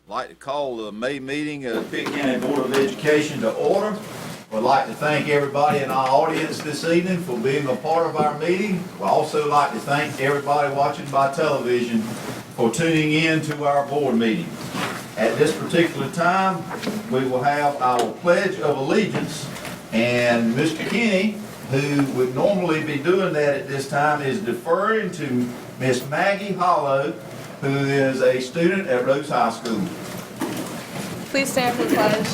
I'd like to call the May meeting of Pitt County Board of Education to order. I'd like to thank everybody in our audience this evening for being a part of our meeting. We'd also like to thank everybody watching by television for tuning in to our board meeting. At this particular time, we will have our Pledge of Allegiance, and Mr. Kinney, who would normally be doing that at this time, is deferring to Miss Maggie Hollow, who is a student at Rose High School. Please stand for the pledge.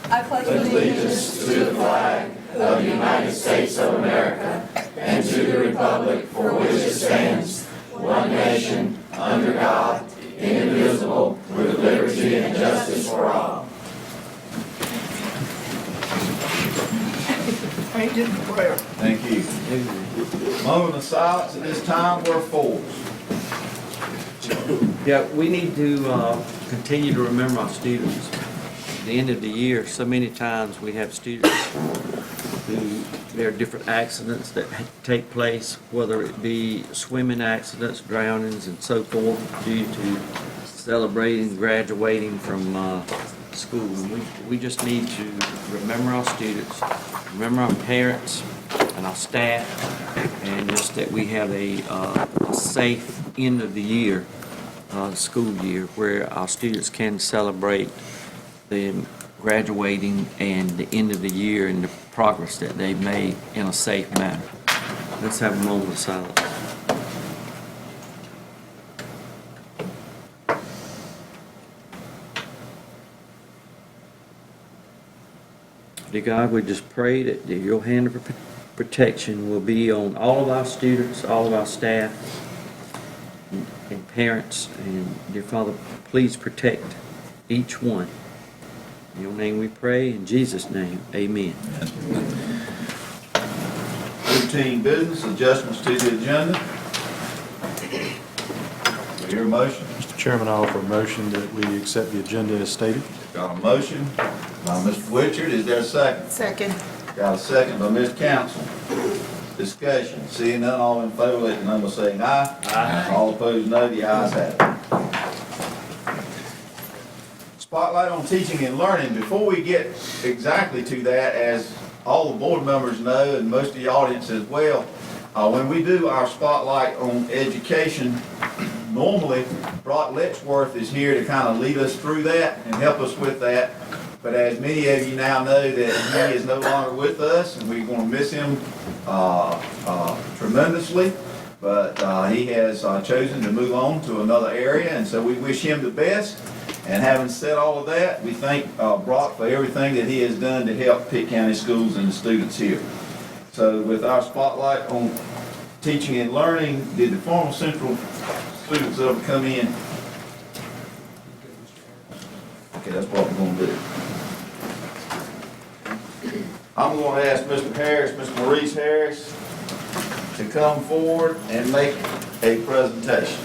I pledge allegiance to the flag of the United States of America and to the republic for which it stands, one nation, under God, indivisible, with liberty and justice for all. Thank you. Moment of silence at this time were for. Yeah, we need to continue to remember our students. At the end of the year, so many times we have students who, there are different accidents that take place, whether it be swimming accidents, drownings, and so forth, due to celebrating, graduating from school. And we just need to remember our students, remember our parents and our staff, and just that we have a safe end of the year, school year, where our students can celebrate them graduating and the end of the year and the progress that they've made in a safe manner. Let's have a moment of silence. Dear God, we just pray that your hand of protection will be on all of our students, all of our staff, and parents. And dear Father, please protect each one. In your name we pray, in Jesus' name, amen. Routine business, adjustments to the agenda. Do you hear a motion? Mr. Chairman, I offer a motion that we accept the agenda as stated. Got a motion by Mr. Witchard. Is there a second? Second. Got a second by Ms. Council. Discussion. Seeing none, all in favor, let the number saying aye. Aye. All opposed, no. The ayes have it. Spotlight on teaching and learning. Before we get exactly to that, as all the board members know, and most of the audience as well, when we do our spotlight on education, normally Brock Letchworth is here to kind of lead us through that and help us with that. But as many of you now know that he is no longer with us, and we're going to miss him tremendously. But he has chosen to move on to another area, and so we wish him the best. And having said all of that, we thank Brock for everything that he has done to help Pitt County schools and the students here. So with our spotlight on teaching and learning, did the former Central students ever come in? Okay, that's what we're going to do. I'm going to ask Mr. Harris, Mr. Maurice Harris, to come forward and make a presentation.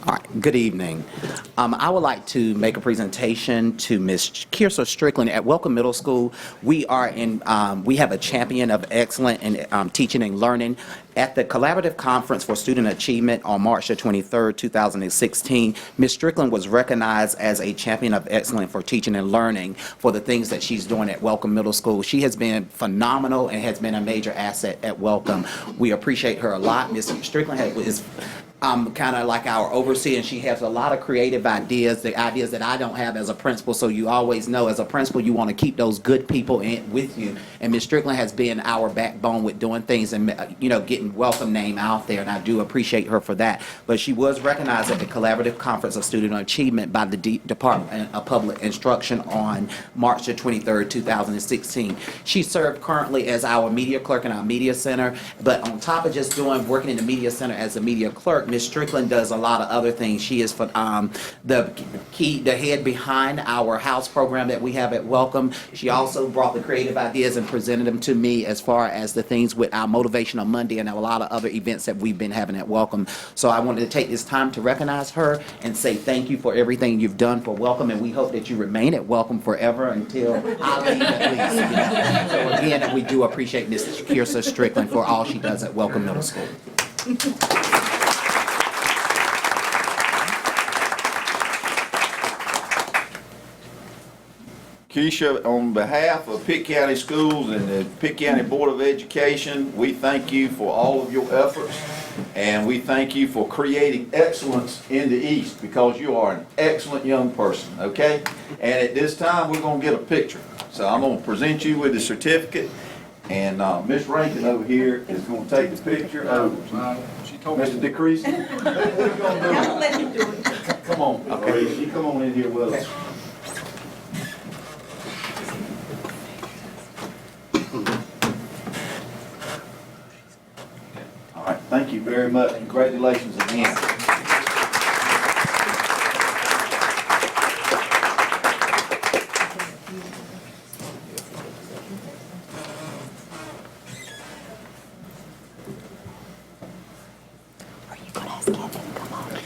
All right, good evening. I would like to make a presentation to Ms. Kiersa Strickland at Welcome Middle School. We have a champion of excellence in teaching and learning. At the Collaborative Conference for Student Achievement on March the 23rd, 2016, Ms. Strickland was recognized as a champion of excellence for teaching and learning for the things that she's doing at Welcome Middle School. She has been phenomenal and has been a major asset at Welcome. We appreciate her a lot. Ms. Strickland is kind of like our overseer, and she has a lot of creative ideas, the ideas that I don't have as a principal. So you always know, as a principal, you want to keep those good people with you. And Ms. Strickland has been our backbone with doing things and getting Welcome name out there, and I do appreciate her for that. But she was recognized at the Collaborative Conference of Student Achievement by the Department of Public Instruction on March the 23rd, 2016. She served currently as our media clerk in our media center, but on top of just working in the media center as a media clerk, Ms. Strickland does a lot of other things. She is the head behind our house program that we have at Welcome. She also brought the creative ideas and presented them to me as far as the things with our Motivational Monday and a lot of other events that we've been having at Welcome. So I wanted to take this time to recognize her and say thank you for everything you've done for Welcome, and we hope that you remain at Welcome forever until I leave at least. So again, we do appreciate Ms. Kiersa Strickland for all she does at Welcome Middle School. Keisha, on behalf of Pitt County Schools and the Pitt County Board of Education, we thank you for all of your efforts, and we thank you for creating excellence in the East, because you are an excellent young person, okay? And at this time, we're gonna get a picture. So I'm gonna present you with the certificate, and Ms. Rankin over here is gonna take the picture of Mr. DeCreasy. What are you gonna do? Come on, okay, you come on in here with us. All right, thank you very much. Congratulations again.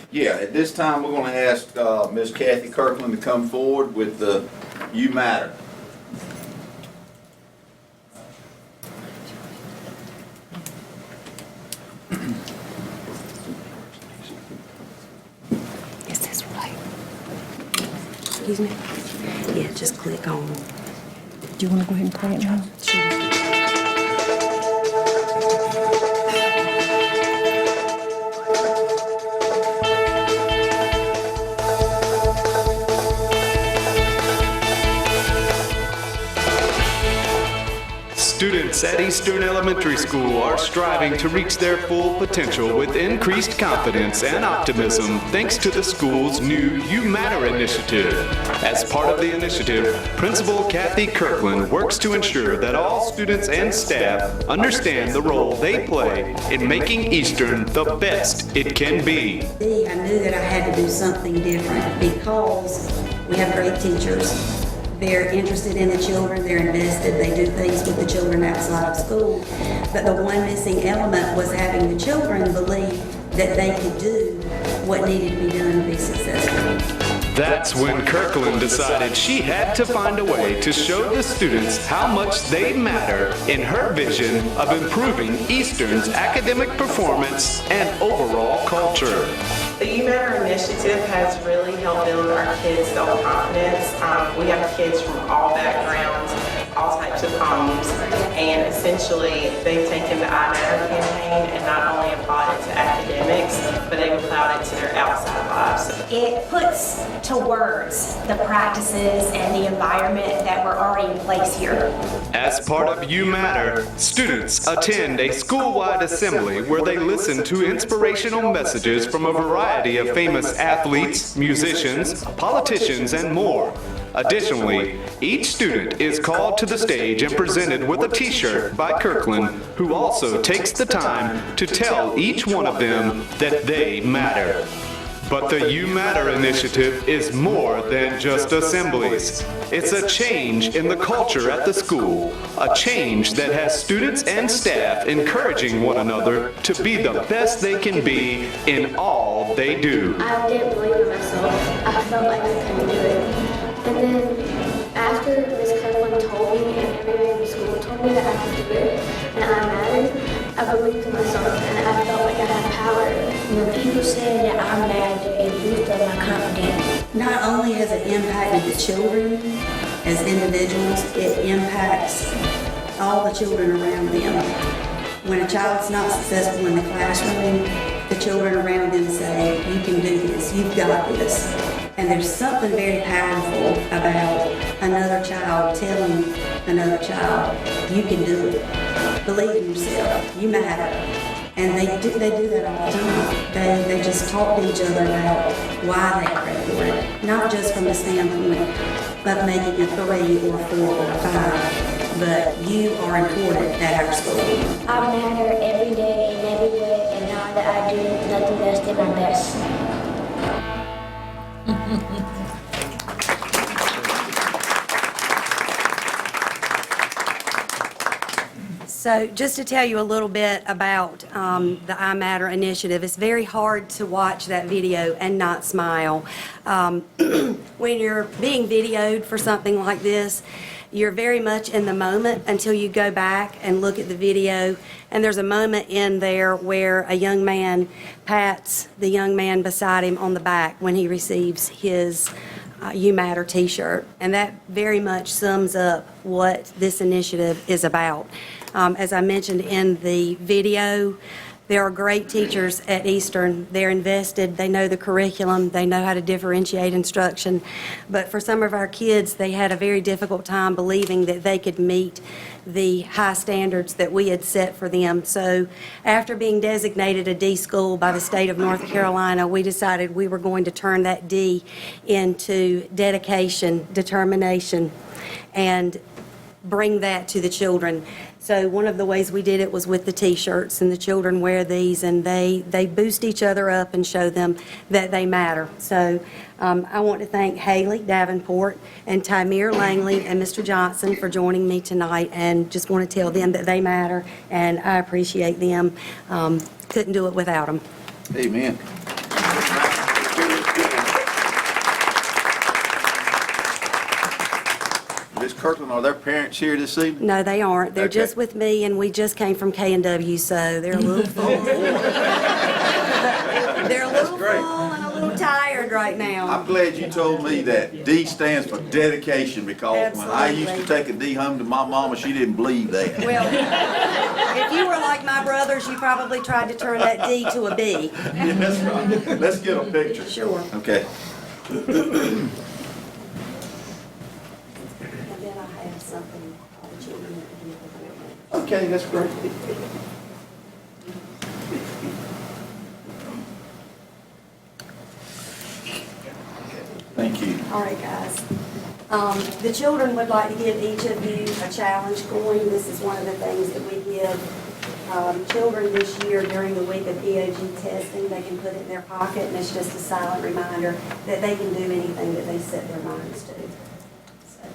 Yeah, at this time, we're gonna ask Ms. Kathy Kirkland to come forward with the You Matter. Is this right? Excuse me? Yeah, just click on. Do you want to go ahead and play it now? Sure. Students at Eastern Elementary School are striving to reach their full potential with increased confidence and optimism thanks to the school's new You Matter initiative. As part of the initiative, Principal Kathy Kirkland works to ensure that all students and staff understand the role they play in making Eastern the best it can be. I knew that I had to do something different because we have great teachers. They're interested in the children, they're invested, they do things with the children outside of school. But the one missing element was having the children believe that they could do what needed to be done to be successful. That's when Kirkland decided she had to find a way to show the students how much they matter in her vision of improving Eastern's academic performance and overall culture. The You Matter initiative has really helped build our kids' self-confidence. We have kids from all backgrounds, all types of homes, and essentially they've taken the I Matter campaign and not only applied it to academics, but they've applied it to their outside lives. It puts to words the practices and the environment that were already in place here. As part of You Matter, students attend a school-wide assembly where they listen to inspirational messages from a variety of famous athletes, musicians, politicians, and more. Additionally, each student is called to the stage and presented with a t-shirt by Kirkland, who also takes the time to tell each one of them that they matter. But the You Matter initiative is more than just assemblies. It's a change in the culture at the school, a change that has students and staff encouraging one another to be the best they can be in all they do. I didn't believe in myself. I felt like I couldn't do it. And then after Ms. Kirkland told me and everybody in the school told me that I could do it and I mattered, I believed in myself and I felt like I had power. When people said that I mattered, it boosted my confidence. Not only has it impacted the children as individuals, it impacts all the children around them. When a child's not successful in the classroom, the children around them say, you can do this, you've got this. And there's something very powerful about another child telling another child, you can do it. Believe in yourself, you matter. And they do that all the time. They just talk to each other about why they graduate, not just from the standpoint of making a 3 or 4 or 5, but you are important at our school. I matter every day and every way, and now that I do nothing less than my best. So just to tell you a little bit about the I Matter initiative, it's very hard to watch that video and not smile. When you're being videoed for something like this, you're very much in the moment until you go back and look at the video. And there's a moment in there where a young man pats the young man beside him on the back when he receives his You Matter t-shirt. And that very much sums up what this initiative is about. As I mentioned in the video, there are great teachers at Eastern. They're invested, they know the curriculum, they know how to differentiate instruction. But for some of our kids, they had a very difficult time believing that they could meet the high standards that we had set for them. So after being designated a D school by the state of North Carolina, we decided we were going to turn that D into dedication, determination, and bring that to the children. So one of the ways we did it was with the t-shirts, and the children wear these, and they boost each other up and show them that they matter. So I want to thank Haley Davenport and Tymere Langley and Mr. Johnson for joining me tonight, and just want to tell them that they matter, and I appreciate them. Couldn't do it without them. Amen. Ms. Kirkland, are their parents here this evening? No, they aren't. They're Okay. just with me, and we just came from K&W, so they're a little full. They're a little full and a little tired right now. I'm glad you told me that D stands for dedication, because when I used to take a D home to my mama, she didn't believe that. Well, if you were like my brothers, you probably tried to turn that D to a B. Yeah, that's right. Let's get a picture. Sure. Okay. And then I have something for the children that can give Okay, that's great. Thank you. All right, guys. The children would like to give each of you a challenge coin. This is one of the things that we give children this year during the week of EOG testing. They can put it in their pocket, and it's just a silent reminder that they can do anything that they set their minds to. So,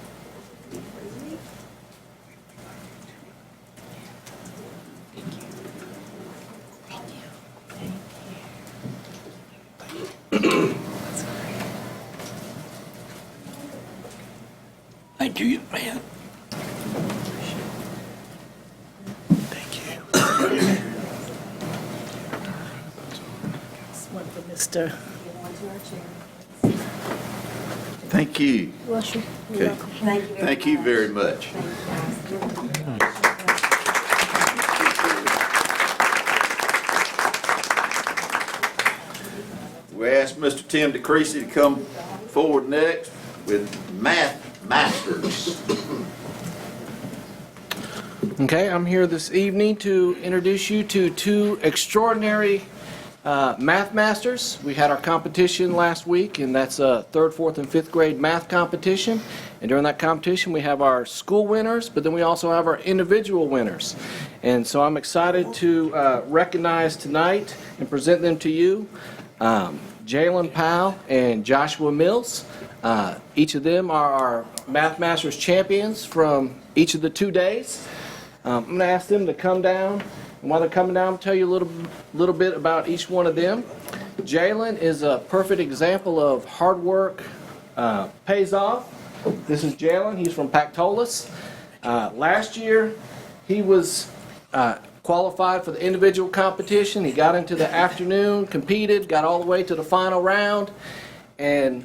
Thank you, man. This one for Mr. Thank you. Bless you. Okay. Thank you very much. We asked Mr. Tim DeCreasy to come forward next with Math Masters. Okay, I'm here this evening to introduce you to two extraordinary math masters. We had our competition last week, and that's a 3rd, 4th, and 5th grade math competition. And during that competition, we have our school winners, but then we also have our individual winners. And so I'm excited to recognize tonight and present them to you. Jalen Powell and Joshua Mills. Each of them are our Math Masters champions from each of the 2 days. I'm going to ask them to come down, and while they're coming down, I'll tell you a little bit about each one of them. Jalen is a perfect example of hard work pays off. This is Jalen. He's from Pactolus. Last year, he was qualified for the individual competition. He got into the afternoon, competed, got all the way to the final round, and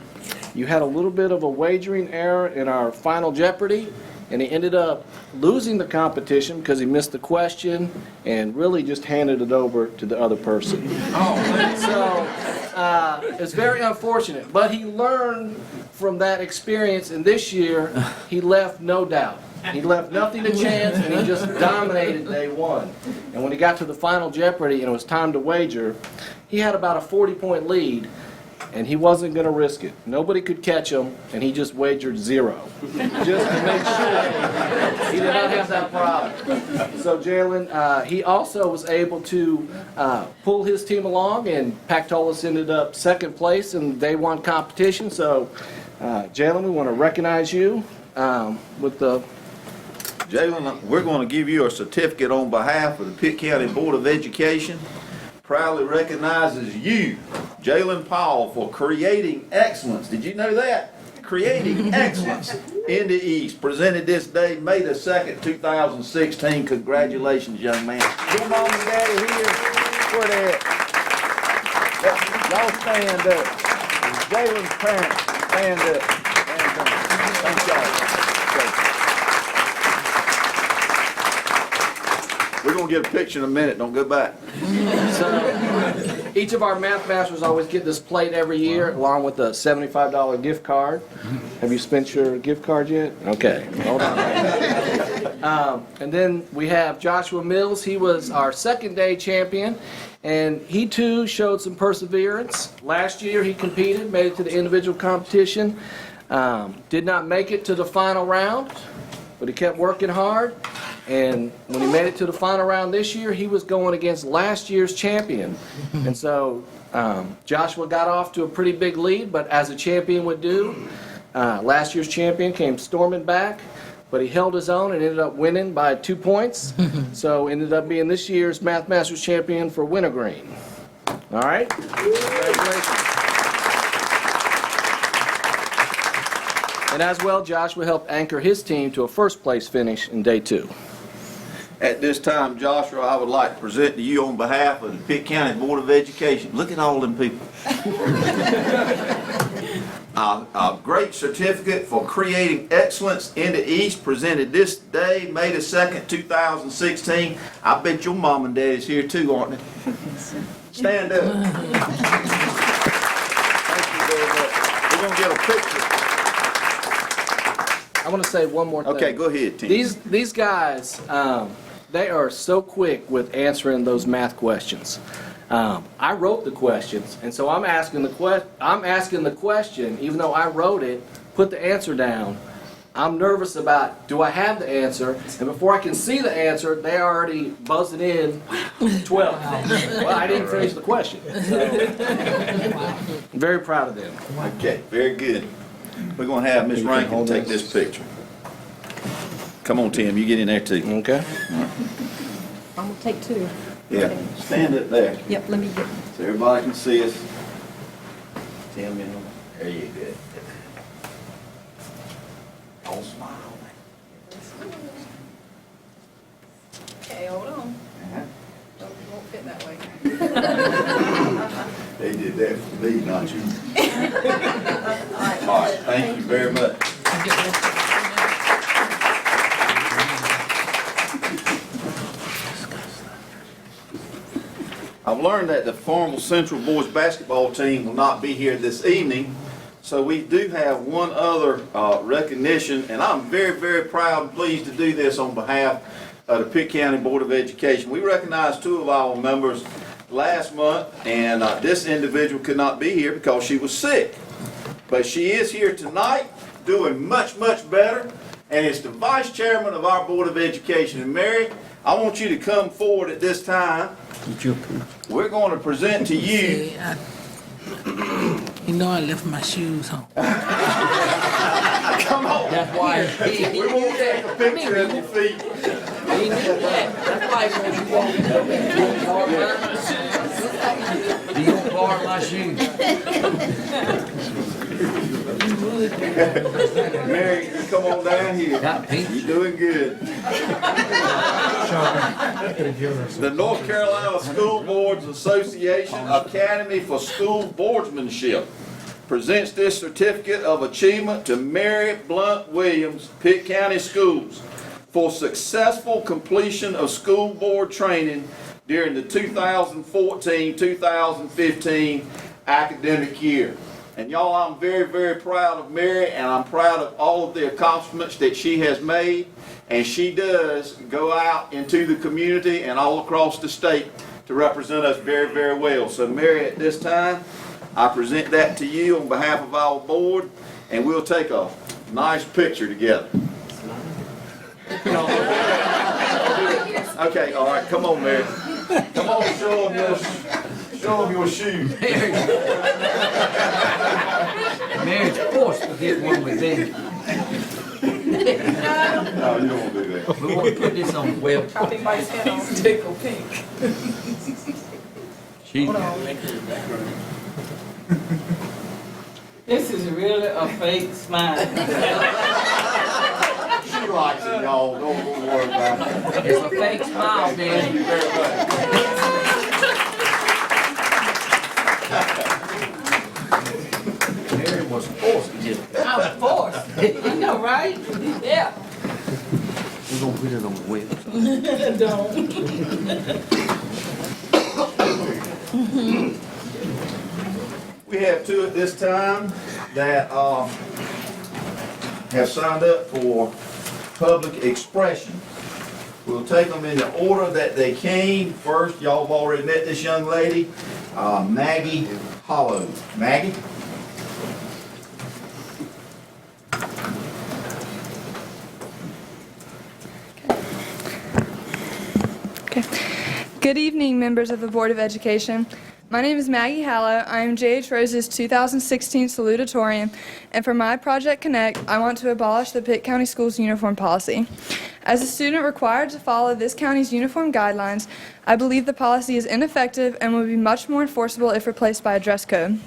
you had a little bit of a wagering error in our Final Jeopardy, and he ended up losing the competition because he missed the question and really just handed it over to the other person. So it's very unfortunate, but he learned from that experience, and this year he left no doubt. He left nothing to chance, and he just dominated day one. And when he got to the Final Jeopardy and it was time to wager, he had about a 40-point lead, and he wasn't going to risk it. Nobody could catch him, and he just wagered 0, just to make sure he did not have that problem. So Jalen, he also was able to pull his team along, and Pactolus ended up 2nd place in the day 1 competition. So Jalen, we want to recognize you with the... Jalen, we're going to give you a certificate on behalf of the Pitt County Board of Education. Proudly recognizes you, Jalen Powell, for creating excellence. Did you know that? Creating Excellence in the East, presented this day, May the 2nd, 2016. Congratulations, young man. Your mom and daddy here, where they at? Y'all stand up. Jalen's parents, stand up. Thank y'all. We're gonna get a picture in a minute, don't go back. So, each of our math masters always get this plate every year, along with a $75 gift card. Have you spent your gift card yet? Okay, hold on. And then we have Joshua Mills. He was our second day champion, and he too showed some perseverance. Last year he competed, made it to the individual competition, did not make it to the final round, but he kept working hard. And when he made it to the final round this year, he was going against last year's champion. And so Joshua got off to a pretty big lead, but as a champion would do, last year's champion came storming back, but he held his own and ended up winning by 2 points. So ended up being this year's Math Masters champion for Wintergreen. All right? Congratulations. And as well, Joshua helped anchor his team to a first place finish in day 2. At this time, Joshua, I would like to present to you on behalf of the Pitt County Board of Education. Look at all them people. A great certificate for creating excellence in the East, presented this day, May the 2nd, 2016. I bet your mom and daddy's here too, aren't they? Stand up. Thank you very much. We're going to get a picture. I want to say one more thing. Okay, go ahead, Tim. These guys, they are so quick with answering those math questions. I wrote the questions, and so I'm asking the question, even though I wrote it, put the answer down. I'm nervous about, do I have the answer? And before I can see the answer, they already buzzing in 12. Well, I didn't finish the question. So, I'm very proud of them. Okay, very good. We're going to have Miss Rankin take this picture. Come on, Tim, you get in there too. Okay. I'm gonna take 2. Yeah, stand up there Yep, let me get. so everybody can see us. Tim, there you go. Don't smile. Okay, hold on. It won't fit that way. They did that for me, not you. All right, thank you very much. I've learned that the Farmville Central boys basketball team will not be here this evening, so we do have one other recognition, and I'm very, very proud and pleased to do this on behalf of the Pitt County Board of Education. We recognized 2 of our members last month, and this individual could not be here because she was sick. But she is here tonight, doing much, much better, and it's the Vice Chairman of our Board of Education. And Mary, I want you to come forward at this time. We're going to present to you. You know I left my shoes home. Come on. That's why. We won't take a picture of your feet. He knew that. That's why when you walk in do you borrow my shoes? Mary, you come on down here. You're doing good. The North Carolina School Boards Association Academy for School Boardsmanship presents this certificate of achievement to Mary Blunt Williams, Pitt County Schools, for successful completion of school board training during the 2014-2015 academic year. And y'all, I'm very, very proud of Mary, and I'm proud of all of the accomplishments that she has made. And she does go out into the community and all across the state to represent us very, very well. So Mary, at this time, I present that to you on behalf of our board, and we'll take a nice picture together. Okay, all right, come on, Mary. Come on, show them your shoes. Mary's forced to get one with them. No, you don't want to do that. We want to put this on the web. He's tickle pink. She's This is really a fake smile. She likes it, y'all. Don't worry about it. It's a fake smile, Thank you Daddy. very much. Mary was forced to get it. I was forced. You know, right? Yeah. We're gonna put it on the website. We have two at this time that have signed up for public expression. We'll take them in the order that they came. First, y'all have already met this young lady, Maggie Hollow. Maggie? Okay. Good evening, members of the Board of Education. My name is Maggie Hallow. I am J.H. Rose's 2016 salutatorian, and for my Project Connect, I want to abolish the Pitt County Schools uniform policy. As a student required to follow this county's uniform guidelines, I believe the policy is ineffective and will be much more enforceable if replaced by a dress code.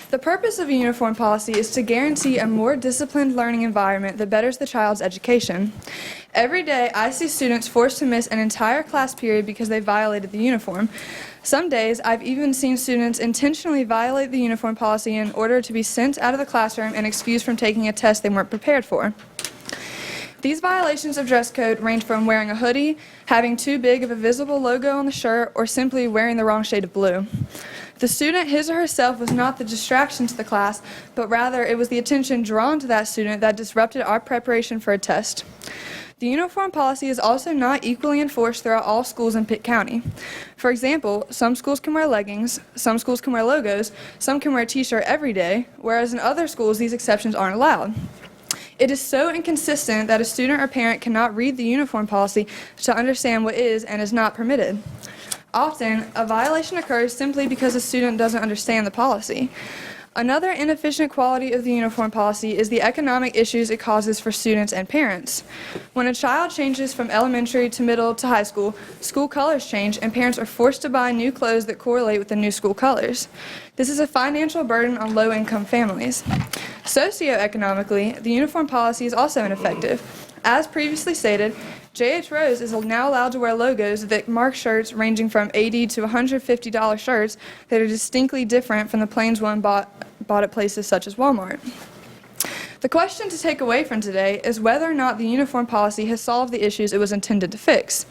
The purpose of a uniform policy is to guarantee a more disciplined learning environment that betters the child's education. Every day, I see students forced to miss an entire class period because they violated the uniform. Some days, I've even seen students intentionally violate the uniform policy in order to be sent out of the classroom and excused from taking a test they weren't prepared for. These violations of dress code range from wearing a hoodie, having too big of a visible logo on the shirt, or simply wearing the wrong shade of blue. The student, his or herself, was not the distraction to the class, but rather it was the attention drawn to that student that disrupted our preparation for a test. The uniform policy is also not equally enforced throughout all schools in Pitt County. For example, some schools can wear leggings, some schools can wear logos, some can wear a t-shirt every day, whereas in other schools these exceptions aren't allowed. It is so inconsistent that a student or parent cannot read the uniform policy to understand what is and is not permitted. Often, a violation occurs simply because a student doesn't understand the policy. Another inefficient quality of the uniform policy is the economic issues it causes for students and parents. When a child changes from elementary to middle to high school, school colors change and parents are forced to buy new clothes that correlate with the new school colors. This is a financial burden on low-income families. Socioeconomically, the uniform policy is also ineffective. As previously stated, J.H. Rose is now allowed to wear logos that mark shirts ranging from $80 to $150 shirts that are distinctly different from the plain one bought at places such as Walmart. The question to take away from today is whether or not the uniform policy has solved the issues it was intended to fix.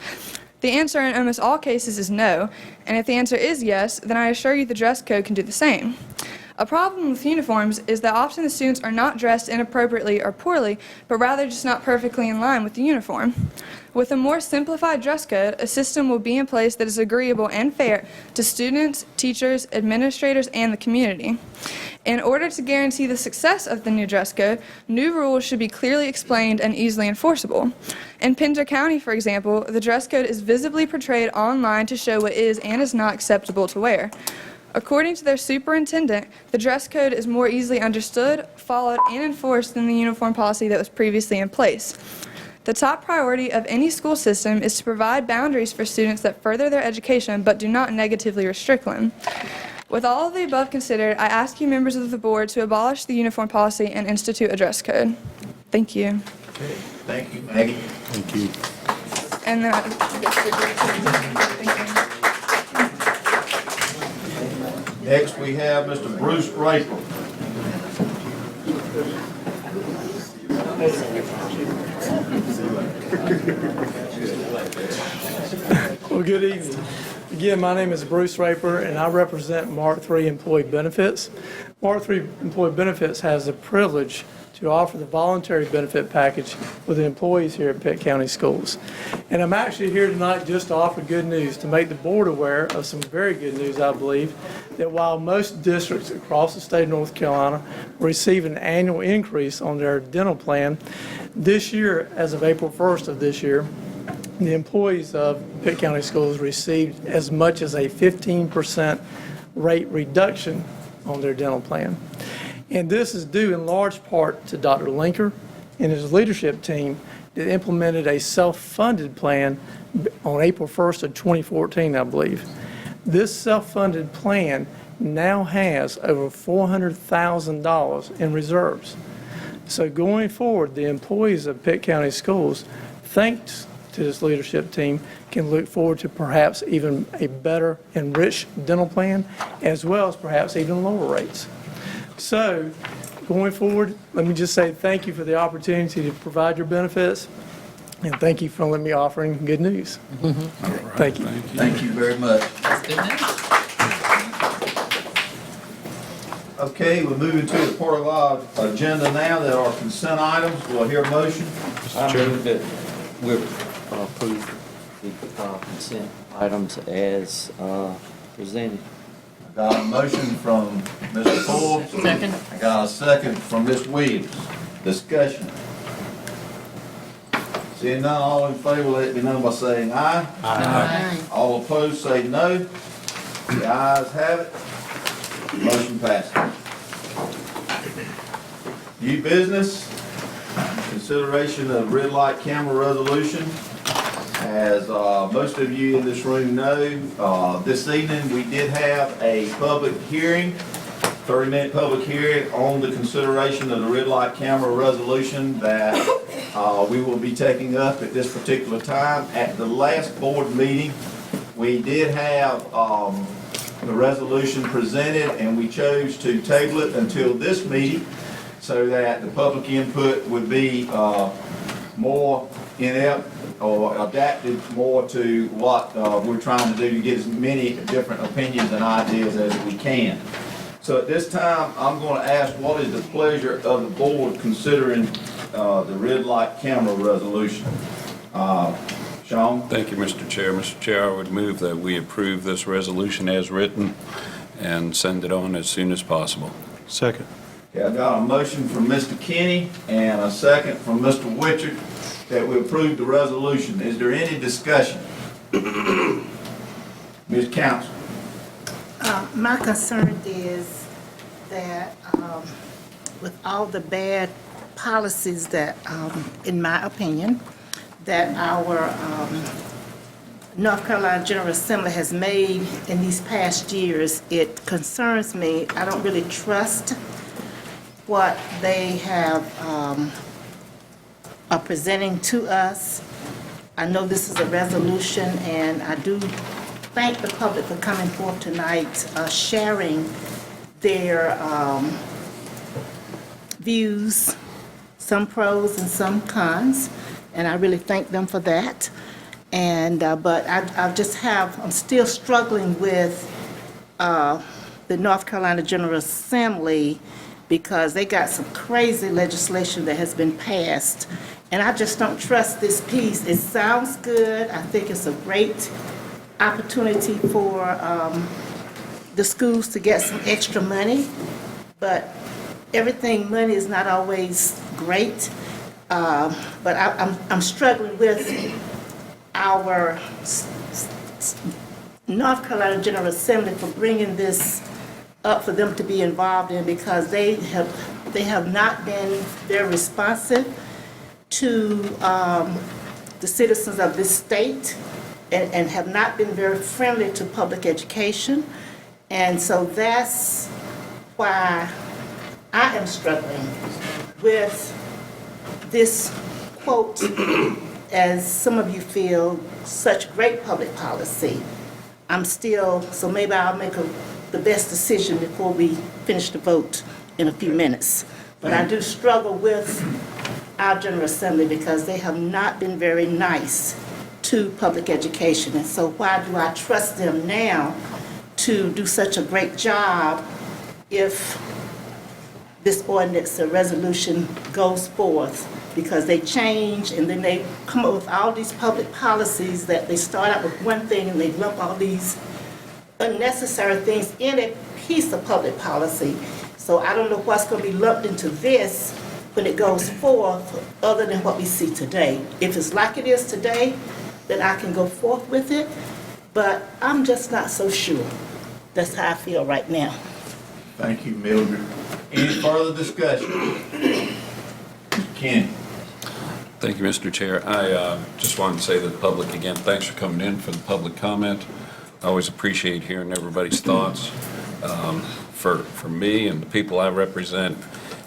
The answer in almost all cases is no, and if the answer is yes, then I assure you the dress code can do the same. A problem with uniforms is that often the students are not dressed inappropriately or poorly, but rather just not perfectly in line with the uniform. With a more simplified dress code, a system will be in place that is agreeable and fair to students, teachers, administrators, and the community. In order to guarantee the success of the new dress code, new rules should be clearly explained and easily enforceable. In Pender County, for example, the dress code is visibly portrayed online to show what is and is not acceptable to wear. According to their superintendent, the dress code is more easily understood, followed, and enforced than the uniform policy that was previously in place. The top priority of any school system is to provide boundaries for students that further their education but do not negatively restrict them. With all of the above considered, I ask you members of the board to abolish the uniform policy and institute a dress code. Thank you. Okay. Thank you, Maggie. Thank you. And then thank you. Next, we have Mr. Bruce Raper. Well, good evening. Again, my name is Bruce Raper, and I represent Mark III Employee Benefits. Mark III Employee Benefits has the privilege to offer the voluntary benefit package for the employees here at Pitt County Schools. And I'm actually here tonight just to offer good news, to make the board aware of some very good news, I believe, that while most districts across the state of North Carolina receive an annual increase on their dental plan, this year, as of April 1st of this year, the employees of Pitt County Schools received as much as a 15% rate reduction on their dental plan. And this is due in large part to Dr. Linker and his leadership team that implemented a self-funded plan on April 1st of 2014, I believe. This self-funded plan now has over $400,000 in reserves. So going forward, the employees of Pitt County Schools, thanks to this leadership team, can look forward to perhaps even a better enriched dental plan, as well as perhaps even lower rates. So going forward, let me just say thank you for the opportunity to provide your benefits, and thank you for letting me offering good news. Thank you. Thank you very much. Okay, we're moving to the part of our agenda now that are consent items. Do I hear a motion? I move that we approve the consent items as presented. I got a motion from Mr. Forbes. Second. I got a second from Ms. Williams. Discussion. Seeing none, all in favor, let it be known by saying aye. Aye. All opposed, say no. The ayes have it. Motion passes. New business, consideration of red light camera resolution. As most of you in this room know, this evening we did have a public hearing, 30-minute public hearing on the consideration of the red light camera resolution that we will be taking up at this particular time. At the last board meeting, we did have the resolution presented, and we chose to table it until this meeting so that the public input would be more inept or adapted more to what we're trying to do to get as many different opinions and ideas as we can. So at this time, I'm going to ask what is the pleasure of the board considering the red light camera resolution. Sean? Thank you, Mr. Chair. Mr. Chair, I would move that we approve this resolution as written and send it on as soon as possible. Second. Okay, I've got a motion from Mr. Kenny and a second from Mr. Witcher that we approve the resolution. Is there any discussion? Ms. Council? My concern is that with all the bad policies that, in my opinion, that our North Carolina General Assembly has made in these past years, it concerns me. I don't really trust what they have are presenting to us. I know this is a resolution, and I do thank the public for coming forth tonight, sharing their views, some pros and some cons, and I really thank them for that. And but I'm still struggling with the North Carolina General Assembly because they got some crazy legislation that has been passed, and I just don't trust this piece. It sounds good. I think it's a great opportunity for the schools to get some extra money, but money is not always great. But I'm struggling with our North Carolina General Assembly for bringing this up for them to be involved in, because they have not been very responsive to the citizens of this state and have not been very friendly to public education. And so that's why I am struggling with this quote, as some of you feel, such great public policy. So maybe I'll make the best decision before we finish the vote in a few minutes. But I do struggle with our General Assembly because they have not been very nice to public education. And so why do I trust them now to do such a great job if this ordinance or resolution goes forth? Because they change and then they come up with all these public policies that they start out with one thing and they lump all these unnecessary things in a piece of public policy. So I don't know what's going to be lumped into this when it goes forth other than what we see today. If it's like it is today, then I can go forth with it, but I'm just not so sure. That's how I feel right now. Thank you, Mildred. Any further discussion? Kenny? Thank you, Mr. Chair. I just wanted to say to the public again, thanks for coming in for the public comment. I always appreciate hearing everybody's thoughts. For me and the people I represent,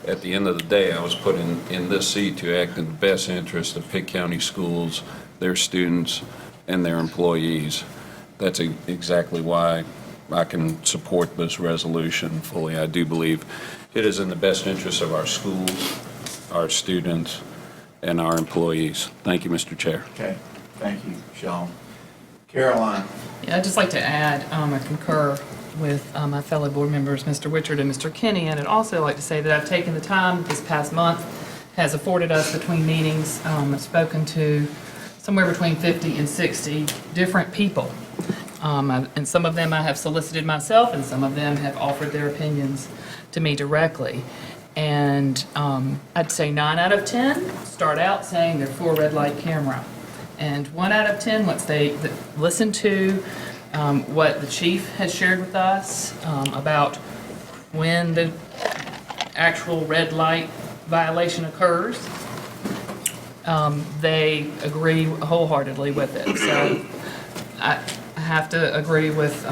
at the end of the day, I was put in this seat to act in the best interest of Pitt County schools, their students, and their employees. That's exactly why I can support this resolution fully. I do believe it is in the best interest of our schools, our students, and our employees. Thank you, Mr. Chair. Okay, thank you, Sean. Caroline? Yeah, I'd just like to add, I concur with my fellow board members, Mr. Wichard and Mr. Kinney, and I'd also like to say that I've taken the time this past month, has afforded us between meetings, I've spoken to somewhere between 50 and 60 different people. And some of them I have solicited myself, and some of them have offered their opinions to me directly. And I'd say 9 out of 10 start out saying they're for a red light camera. And 1 out of 10, once they listen to what the chief has shared with us about when the actual red light violation occurs, they agree wholeheartedly with it. So I have to agree with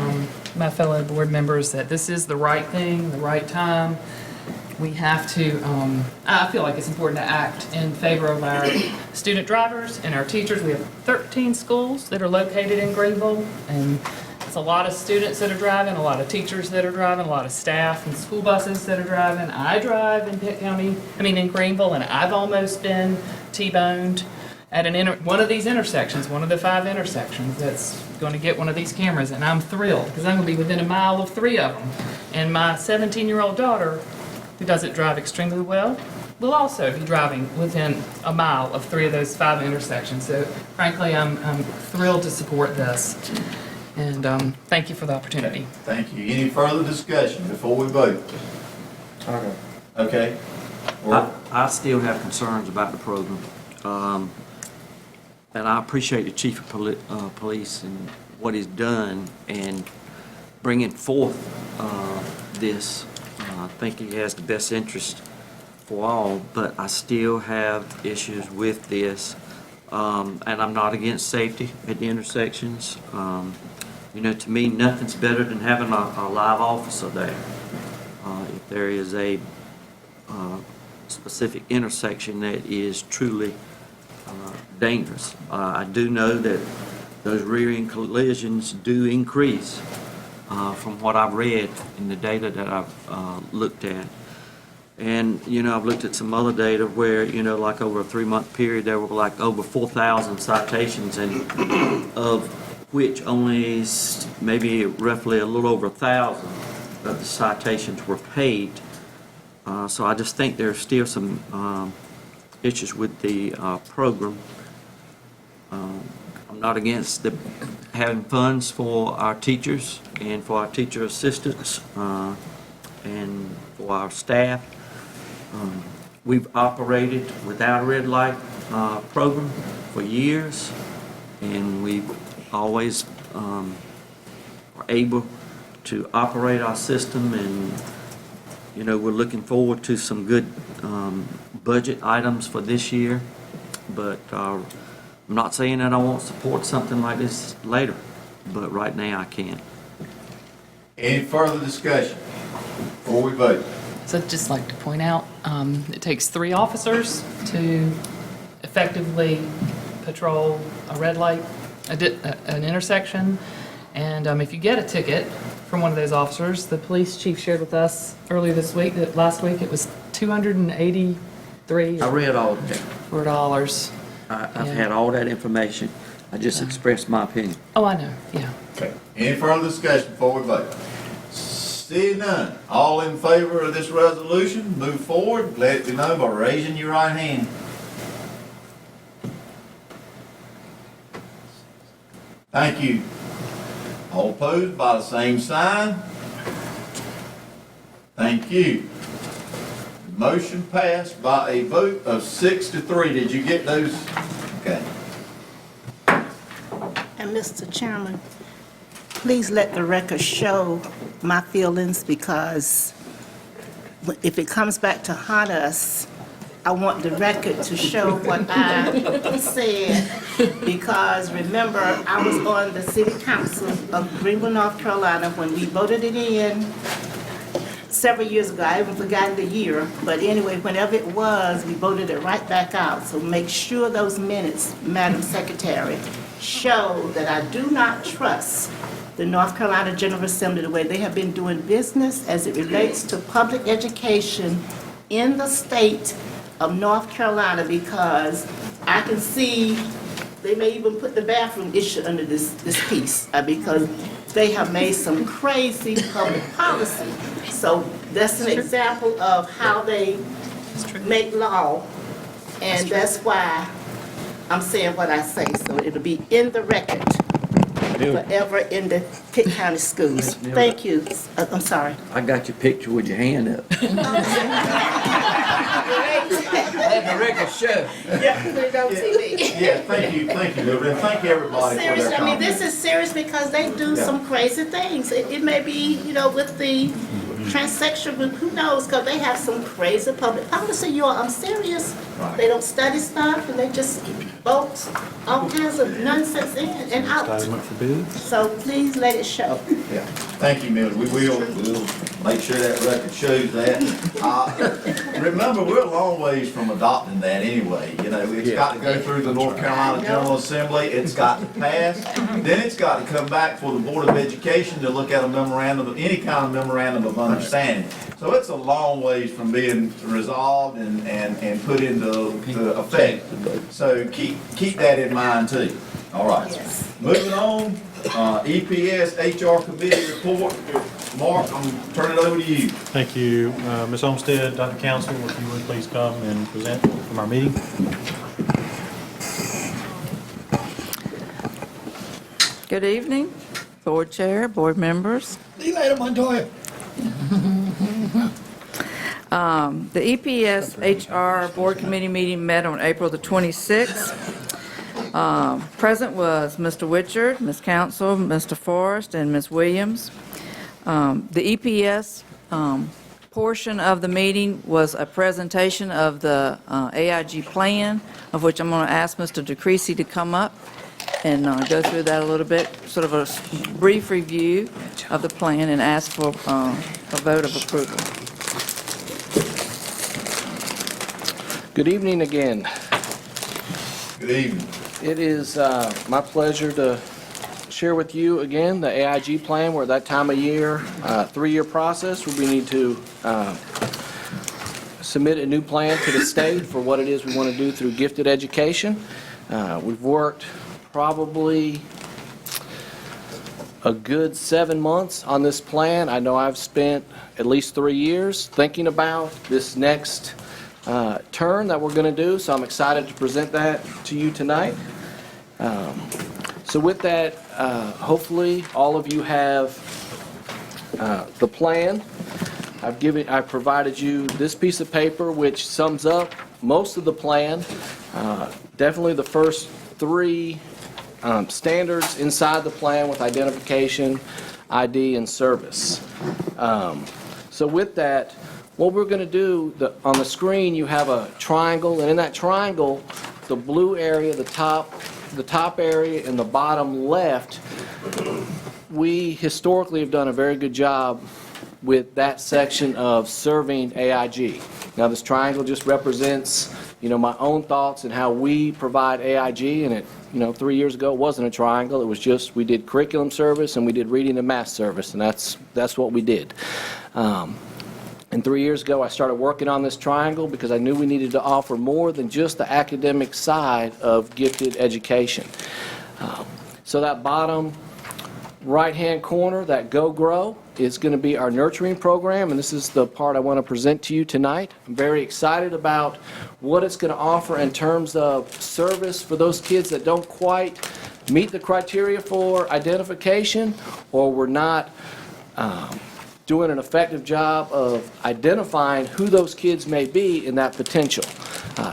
my fellow board members that this is the right thing, the right time. We have to, I feel like it's important to act in favor of our student drivers and our teachers. We have 13 schools that are located in Greenville, and it's a lot of students that are driving, a lot of teachers that are driving, a lot of staff and school buses that are driving. I drive in Pitt County, in Greenville, and I've almost been T-boned at one of these intersections, one of the 5 intersections that's going to get one of these cameras, and I'm thrilled because I'm going to be within a mile of 3 of them. And my 17-year-old daughter, who doesn't drive extremely well, will also be driving within a mile of 3 of those 5 intersections. So frankly, I'm thrilled to support this. And thank you for the opportunity. Thank you. Any further discussion before we vote? Okay. I still have concerns about the program. And I appreciate the chief of police and what he's done and bringing forth this. I think he has the best interest for all, but I still have issues with this. And I'm not against safety at the intersections. To me, nothing's better than having a live officer there. If there is a specific intersection that is truly dangerous. I do know that those rear-end collisions do increase from what I've read in the data that I've looked at. And, I've looked at some other data where, like over a 3-month period, there were like over 4,000 citations, and of which only maybe roughly a little over 1,000 of the citations were paid. So I just think there's still some issues with the program. I'm not against having funds for our teachers and for our teacher assistants and for our staff. We've operated without a red light program for years, and we've always are able to operate our system, and we're looking forward to some good budget items for this year, but I'm not saying that I won't support something like this later, but right now I can't. Any further discussion before we vote? So I'd just like to point out, it takes 3 officers to effectively patrol a red light, an intersection. And if you get a ticket from one of those officers, the police chief shared with us earlier this week that last week it was $283. I read all of that. For dollars. I've had all that information. I just expressed my opinion. Oh, I know, yeah. Okay. Any further discussion before we vote? Seeing none, all in favor of this resolution, move forward. Let it be known by raising your right hand. Thank you. All opposed by the same sign. Thank you. Motion passed by a vote of 6-3. Did you get those? Okay. And Mr. Chairman, please let the record show my feelings, because if it comes back to haunt us, I want the record to show what I said, because remember, I was on the city council of Greenville, North Carolina, when we voted it in several years ago. I haven't forgotten the year, but anyway, whenever it was, we voted it right back out. So make sure those minutes, Madam Secretary, show that I do not trust the North Carolina General Assembly the way they have been doing business as it relates to public education in the state of North Carolina, because I can see they may even put the bathroom issue under this piece, because they have made some crazy public policy. So that's an example of how they make law, and that's why I'm saying what I say. So it'll be in the record forever in the Pitt County schools. Thank you. I'm sorry. I got your picture with your hand up. Let the record show. Yeah, put it on TV. Yeah, thank you, Mildred, and thank you everybody for Seriously, their I mean, comments. this is serious because they do some crazy things. It may be, with the transsexual group, who knows, because they have some crazy public policy. I'm serious. Right. They don't study stuff, and they just vote all kinds of nonsense in and out. So please let it show. Yeah, thank you, Mildred. We'll make sure that record shows that. Remember, we're a long ways from adopting that anyway. It's got to go through the North Carolina General Assembly, it's got to pass, then it's got to come back for the Board of Education to look at a memorandum, any kind of memorandum of understanding. So it's a long ways from being resolved and put into effect. So keep that in mind too. All right. Moving on, EPS HR Committee report. Mark, I'm turning it over to you. Thank you. Ms. Olmsted, Dr. Council, if you would please come and present from our meeting. Good evening, Board Chair, Board members. Later, Montoya. The EPS HR Board Committee meeting met on April the 26th. Present was Mr. Witchard, Ms. Council, Mr. Forrest, and Ms. Williams. The EPS portion of the meeting was a presentation of the AIG plan, of which I'm going to ask Mr. DeCreasy to come up and go through that a little bit, sort of a brief review of the plan, and ask for a vote of approval. Good evening again. Good evening. It is my pleasure to share with you again the AIG plan. We're at that time of year, 3-year process where we need to submit a new plan to the state for what it is we want to do through gifted education. We've worked probably a good 7 months on this plan. I know I've spent at least 3 years thinking about this next turn that we're going to do, so I'm excited to present that to you tonight. So with that, hopefully all of you have the plan. I've provided you this piece of paper which sums up most of the plan. Definitely the first 3 standards inside the plan with identification, ID, and service. So with that, what we're going to do, on the screen you have a triangle, and in that triangle, the blue area, the top area, and the bottom left, we historically have done a very good job with that section of serving AIG. Now this triangle just represents, my own thoughts and how we provide AIG, and it, 3 years ago it wasn't a triangle, it was just we did curriculum service and we did reading and math service, and that's what we did. And 3 years ago, I started working on this triangle because I knew we needed to offer more than just the academic side of gifted education. So that bottom right-hand corner, that Go Grow, is going to be our nurturing program, and this is the part I want to present to you tonight. I'm very excited about what it's going to offer in terms of service for those kids that don't quite meet the criteria for identification, or we're not doing an effective job of identifying who those kids may be in that potential.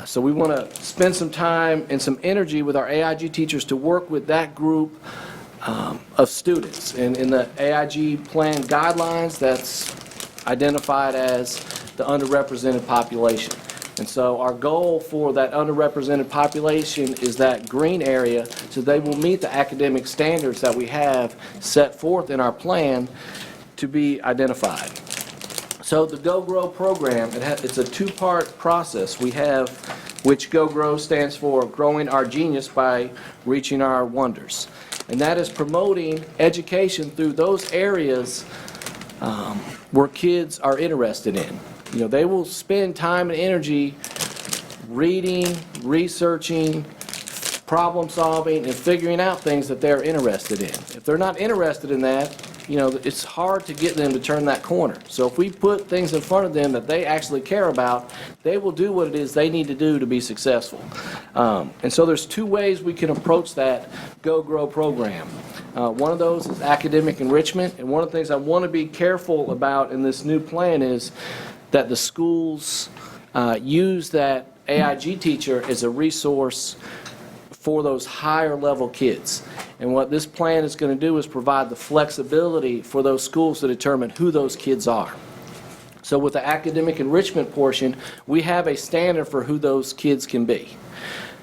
So we want to spend some time and some energy with our AIG teachers to work with that group of students. And in the AIG plan guidelines, that's identified as the underrepresented population. And so our goal for that underrepresented population is that green area, so they will meet the academic standards that we have set forth in our plan to be identified. So the Go Grow program, it's a two-part process. We have, which Go Grow stands for Growing Our Genius by Reaching Our Wonders. And that is promoting education through those areas where kids are interested in. You know, they will spend time and energy reading, researching, problem solving, and figuring out things that they're interested in. If they're not interested in that, you know, it's hard to get them to turn that corner. So if we put things in front of them that they actually care about, they will do what it is they need to do to be successful. And so there's two ways we can approach that Go Grow program. One of those is academic enrichment, and one of the things I want to be careful about in this new plan is that the schools use that AIG teacher as a resource for those higher level kids. And what this plan is going to do is provide the flexibility for those schools to determine who those kids are. So with the academic enrichment portion, we have a standard for who those kids can be.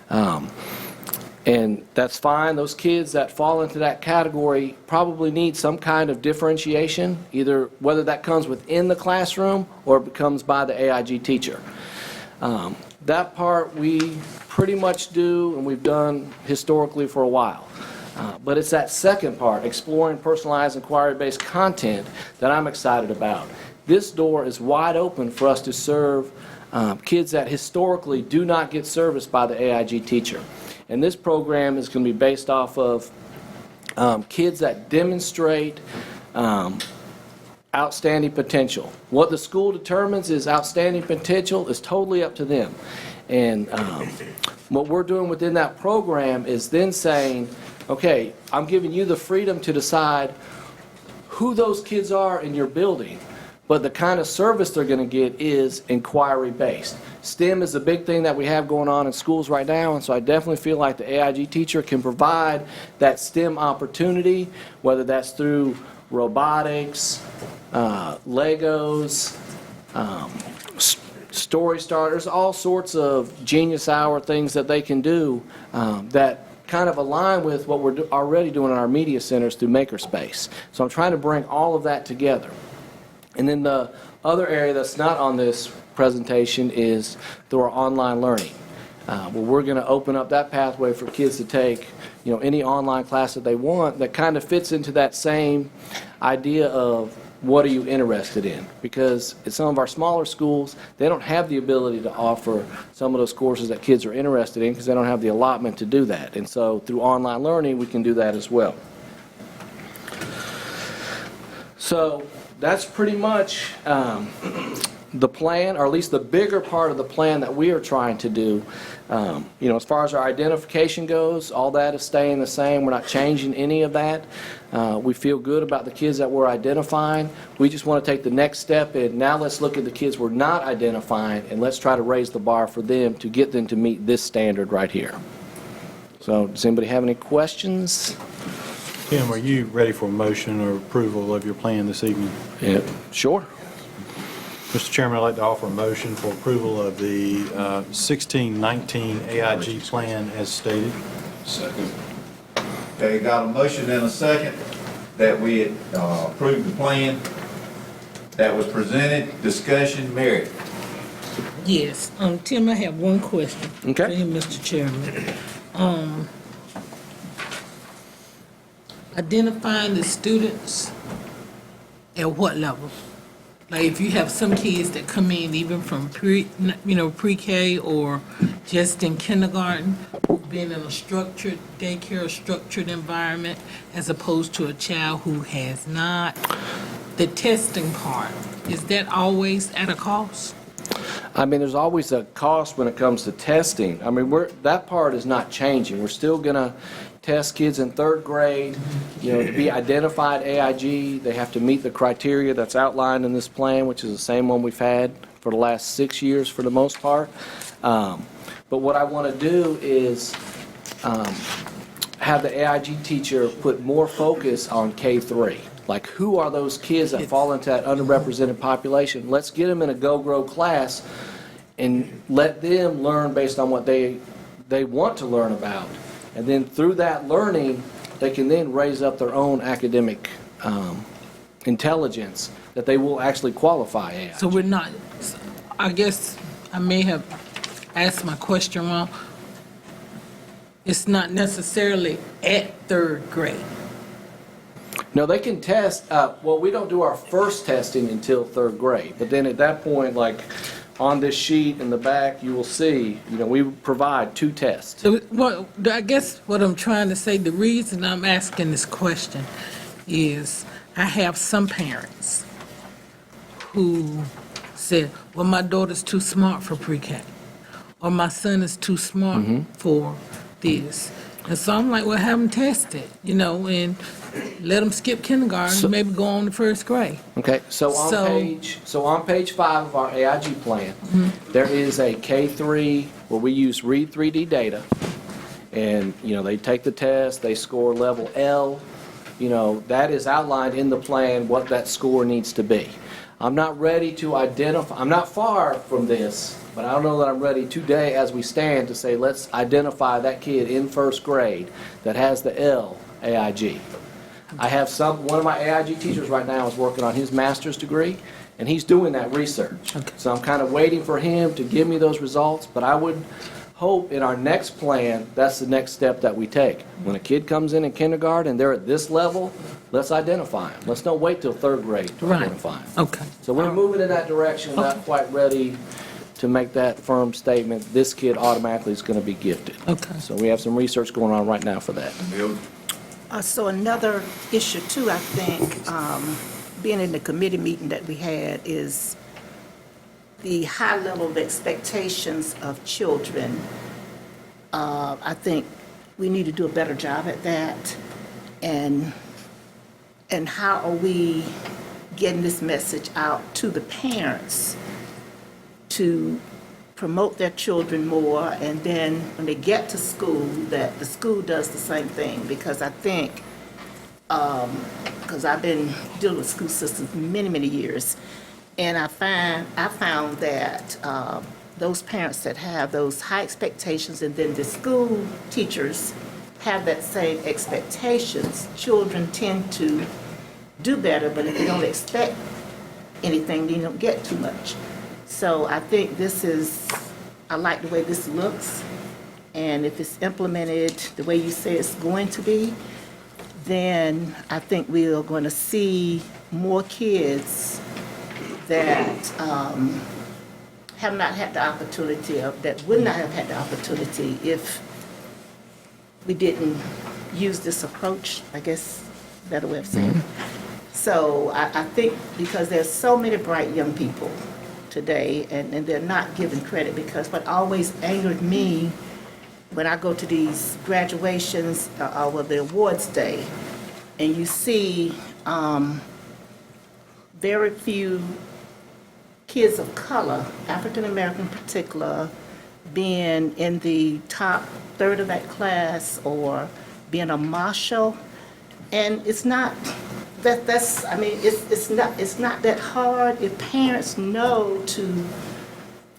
And that's fine. Those kids that fall into that category probably need some kind of differentiation, either whether that comes within the classroom or it comes by the AIG teacher. That part we pretty much do and we've done historically for a while. But it's that second part, exploring personalized inquiry-based content, that I'm excited about. This door is wide open for us to serve kids that historically do not get serviced by the AIG teacher. And this program is going to be based off of kids that demonstrate outstanding potential. What the school determines is outstanding potential is totally up to them. And what we're doing within that program is then saying, okay, I'm giving you the freedom to decide who those kids are in your building, but the kind of service they're going to get is inquiry-based. STEM is a big thing that we have going on in schools right now, and so I definitely feel like the AIG teacher can provide that STEM opportunity, whether that's through robotics, Legos, story starters, all sorts of Genius Hour things that they can do that kind of align with what we're already doing in our media centers through Makerspace. So I'm trying to bring all of that together. And then the other area that's not on this presentation is through our online learning. Where we're going to open up that pathway for kids to take, you know, any online class that they want that kind of fits into that same idea of what are you interested in? Because at some of our smaller schools, they don't have the ability to offer some of those courses that kids are interested in because they don't have the allotment to do that. And so through online learning, we can do that as well. So that's pretty much the plan, or at least the bigger part of the plan that we are trying to do. You know, as far as our identification goes, all that is staying the same. We're not changing any of that. We feel good about the kids that we're identifying. We just want to take the next step and now let's look at the kids we're not identifying and let's try to raise the bar for them to get them to meet this standard right here. So does anybody have any questions? Tim, are you ready for a motion or approval of your plan this evening? Yeah, sure. Mr. Chairman, I'd like to offer a motion for approval of the 1619 AIG plan as stated. Second. Okay, got a motion and a second that we approve the plan that was presented. Discussion, Mary. Yes, Tim, I have one question. Okay. For you, Mr. Chairman. Identifying the students at what level? Like if you have some kids that come in even from pre-K or just in kindergarten, being in a structured daycare, structured environment, as opposed to a child who has not. The testing part, is that always at a cost? I mean, there's always a cost when it comes to testing. I mean, that part is not changing. We're still going to test kids in third grade. You know, to be identified AIG, they have to meet the criteria that's outlined in this plan, which is the same one we've had for the last 6 years for the most part. But what I want to do is have the AIG teacher put more focus on K-3. Like, who are those kids that fall into that underrepresented population? Let's get them in a Go Grow class and let them learn based on what they want to learn about. And then through that learning, they can then raise up their own academic intelligence that they will actually qualify as. So we're not, I guess I may have asked my question wrong. It's not necessarily at third grade. No, they can test, well, we don't do our first testing until third grade, but then at that point, like on this sheet in the back, you will see, we provide 2 tests. So, well, I guess what I'm trying to say, the reason I'm asking this question is I have some parents who said, well, my daughter's too smart for pre-K, or my son is too smart for this. And so I'm like, well, have them tested, and let them skip kindergarten, maybe go on to first grade. Okay, so on page 5 of our AIG plan, there is a K-3 where we use Read 3D data, and they take the test, they score level L. That is outlined in the plan what that score needs to be. I'm not ready to identify. I'm not far from this, but I don't know that I'm ready today as we stand to say let's identify that kid in first grade that has the L AIG. I have one of my AIG teachers right now is working on his master's degree, and he's doing that research. Okay. So I'm kind of waiting for him to give me those results, but I would hope in our next plan, that's the next step that we take. When a kid comes in kindergarten and they're at this level, let's identify them. Let's not wait till third grade to identify them. Okay. So we're moving in that direction, not quite ready to make that firm statement, this kid automatically is going to be gifted. Okay. So we have some research going on right now for that. So another issue too, I think, being in the committee meeting that we had, is the high level of expectations of children. I think we need to do a better job at that. And how are we getting this message out to the parents to promote their children more, and then when they get to school, that the school does the same thing? Because I think, because I've been dealing with school systems many, many years, and I found that those parents that have those high expectations, and then the school teachers have that same expectations, children tend to do better, but if they don't expect anything, they don't get too much. So I think I like the way this looks, and if it's implemented the way you say it's going to be, then I think we are going to see more kids that have not had the opportunity, that would not have had the opportunity if we didn't use this approach, I guess, better way of saying it. So I think because there's so many bright young people today, and they're not given credit, because what always angered me when I go to these graduations or the awards day, and you see very few kids of color, African American in particular, being in the top third of that class or being a marshal, and it's not. It's not that hard if parents know to,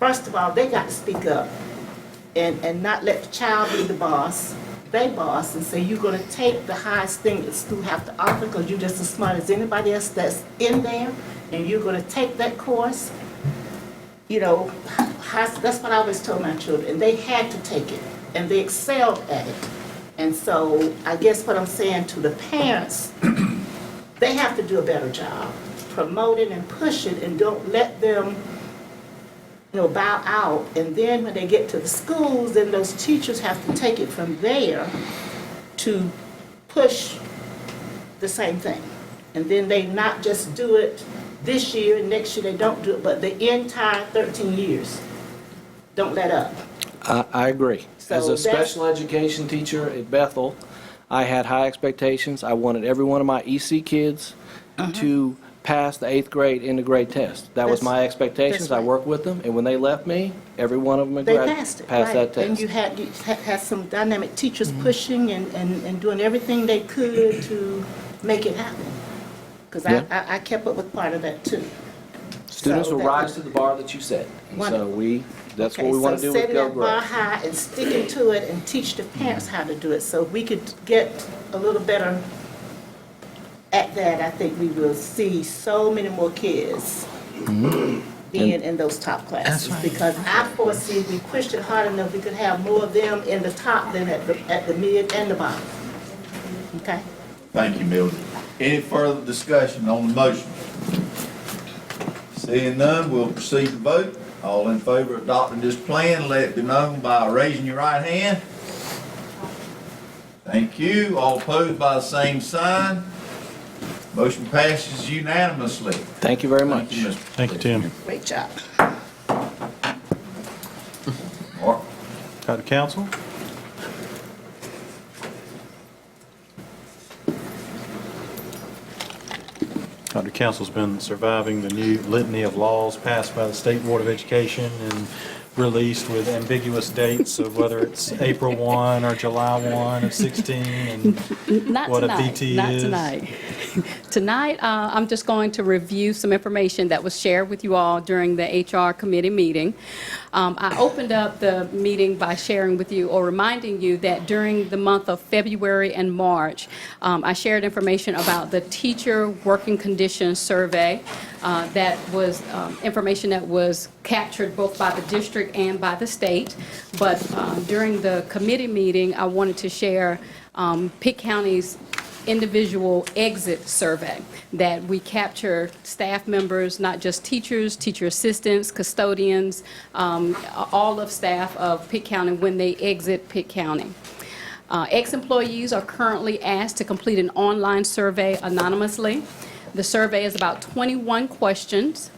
first of all, they got to speak up and not let the child be the boss, they boss, and say you're going to take the highest thing that school have to offer because you're just as smart as anybody else that's in there, and you're going to take that course. That's what I always told my children, and they had to take it, and they excelled at it. And so I guess what I'm saying to the parents, they have to do a better job, promote it and push it, and don't let them, bow out. And then when they get to the schools, then those teachers have to take it from there to push the same thing. And then they not just do it this year, and next year they don't do it, but the entire 13 years. Don't let up. I agree. So As a special education teacher at Bethel, I had high expectations. I wanted every one of my EC kids to pass the 8th grade integrate test. That was my expectations. Right. I worked with them, and when they left me, every one of them They passed it, right. that test. And you had some dynamic teachers pushing and doing everything they could to make it happen. Because I kept up with part of that too. Students will that rise to the bar that you set. And so that's what we want to do with setting Go that bar Grow. high and sticking to it and teach the parents how to do it. So if we could get a little better at that, I think we will see so many more kids being in those top classes. Because I foresee if we pushed it hard enough, we could have more of them in the top than at the mid and the bottom. Okay? Thank you, Mildred. Any further discussion on the motion? Seeing none, we'll proceed to vote. All in favor of adopting this plan, let it be known by raising your right hand. Thank you. All opposed by the same sign. Motion passes unanimously. Thank you very much. Thank you, Tim. Great job. Mark? Dr. Council? Dr. Council's been surviving the new litany of laws passed by the State Board of Education and released with ambiguous dates of whether it's April 1 or July 1 of 16 and Not what tonight, a VT not is. tonight. Tonight, I'm just going to review some information that was shared with you all during the HR committee meeting. I opened up the meeting by sharing with you or reminding you that during the month of February and March, I shared information about the teacher working conditions survey. That was information that was captured both by the district and by the state. But during the committee meeting, I wanted to share Pitt County's individual exit survey that we capture staff members, not just teachers, teacher assistants, custodians, all of staff of Pitt County when they exit Pitt County. Ex-employees are currently asked to complete an online survey anonymously. The survey is about 21 questions.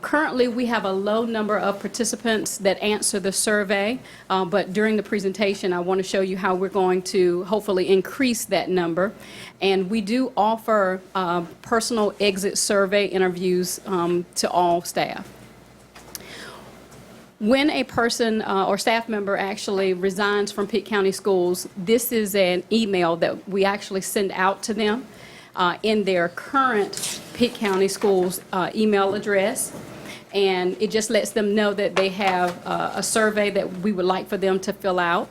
Currently, we have a low number of participants that answer the survey, but during the presentation, I want to show you how we're going to hopefully increase that number. And we do offer personal exit survey interviews to all staff. When a person or staff member actually resigns from Pitt County Schools, this is an email that we actually send out to them in their current Pitt County Schools email address. And it just lets them know that they have a survey that we would like for them to fill out.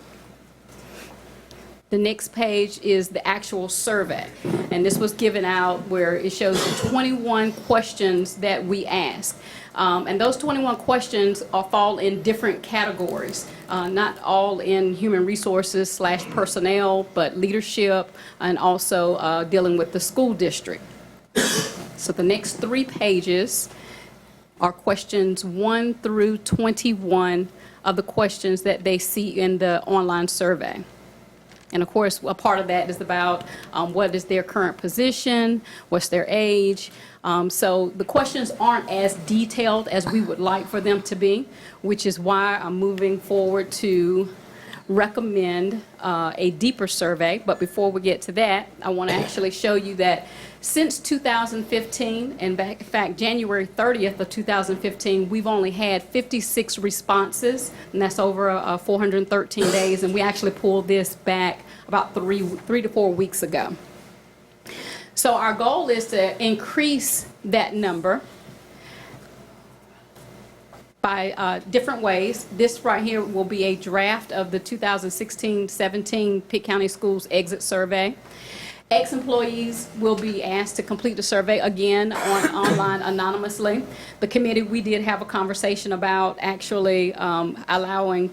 The next page is the actual survey. And this was given out where it shows the 21 questions that we ask. And those 21 questions fall in different categories, not all in human resources / personnel, but leadership and also dealing with the school district. So the next 3 pages are questions 1 through 21 of the questions that they see in the online survey. And of course, a part of that is about what is their current position, what's their age. So the questions aren't as detailed as we would like for them to be, which is why I'm moving forward to recommend a deeper survey. But before we get to that, I want to actually show you that since 2015, and in fact, January 30th of 2015, we've only had 56 responses, and that's over 413 days, and we actually pulled this back about three to 4 weeks ago. So our goal is to increase that number by different ways. This right here will be a draft of the 2016-17 Pitt County Schools exit survey. Ex-employees will be asked to complete the survey again online anonymously. The committee, we did have a conversation about actually allowing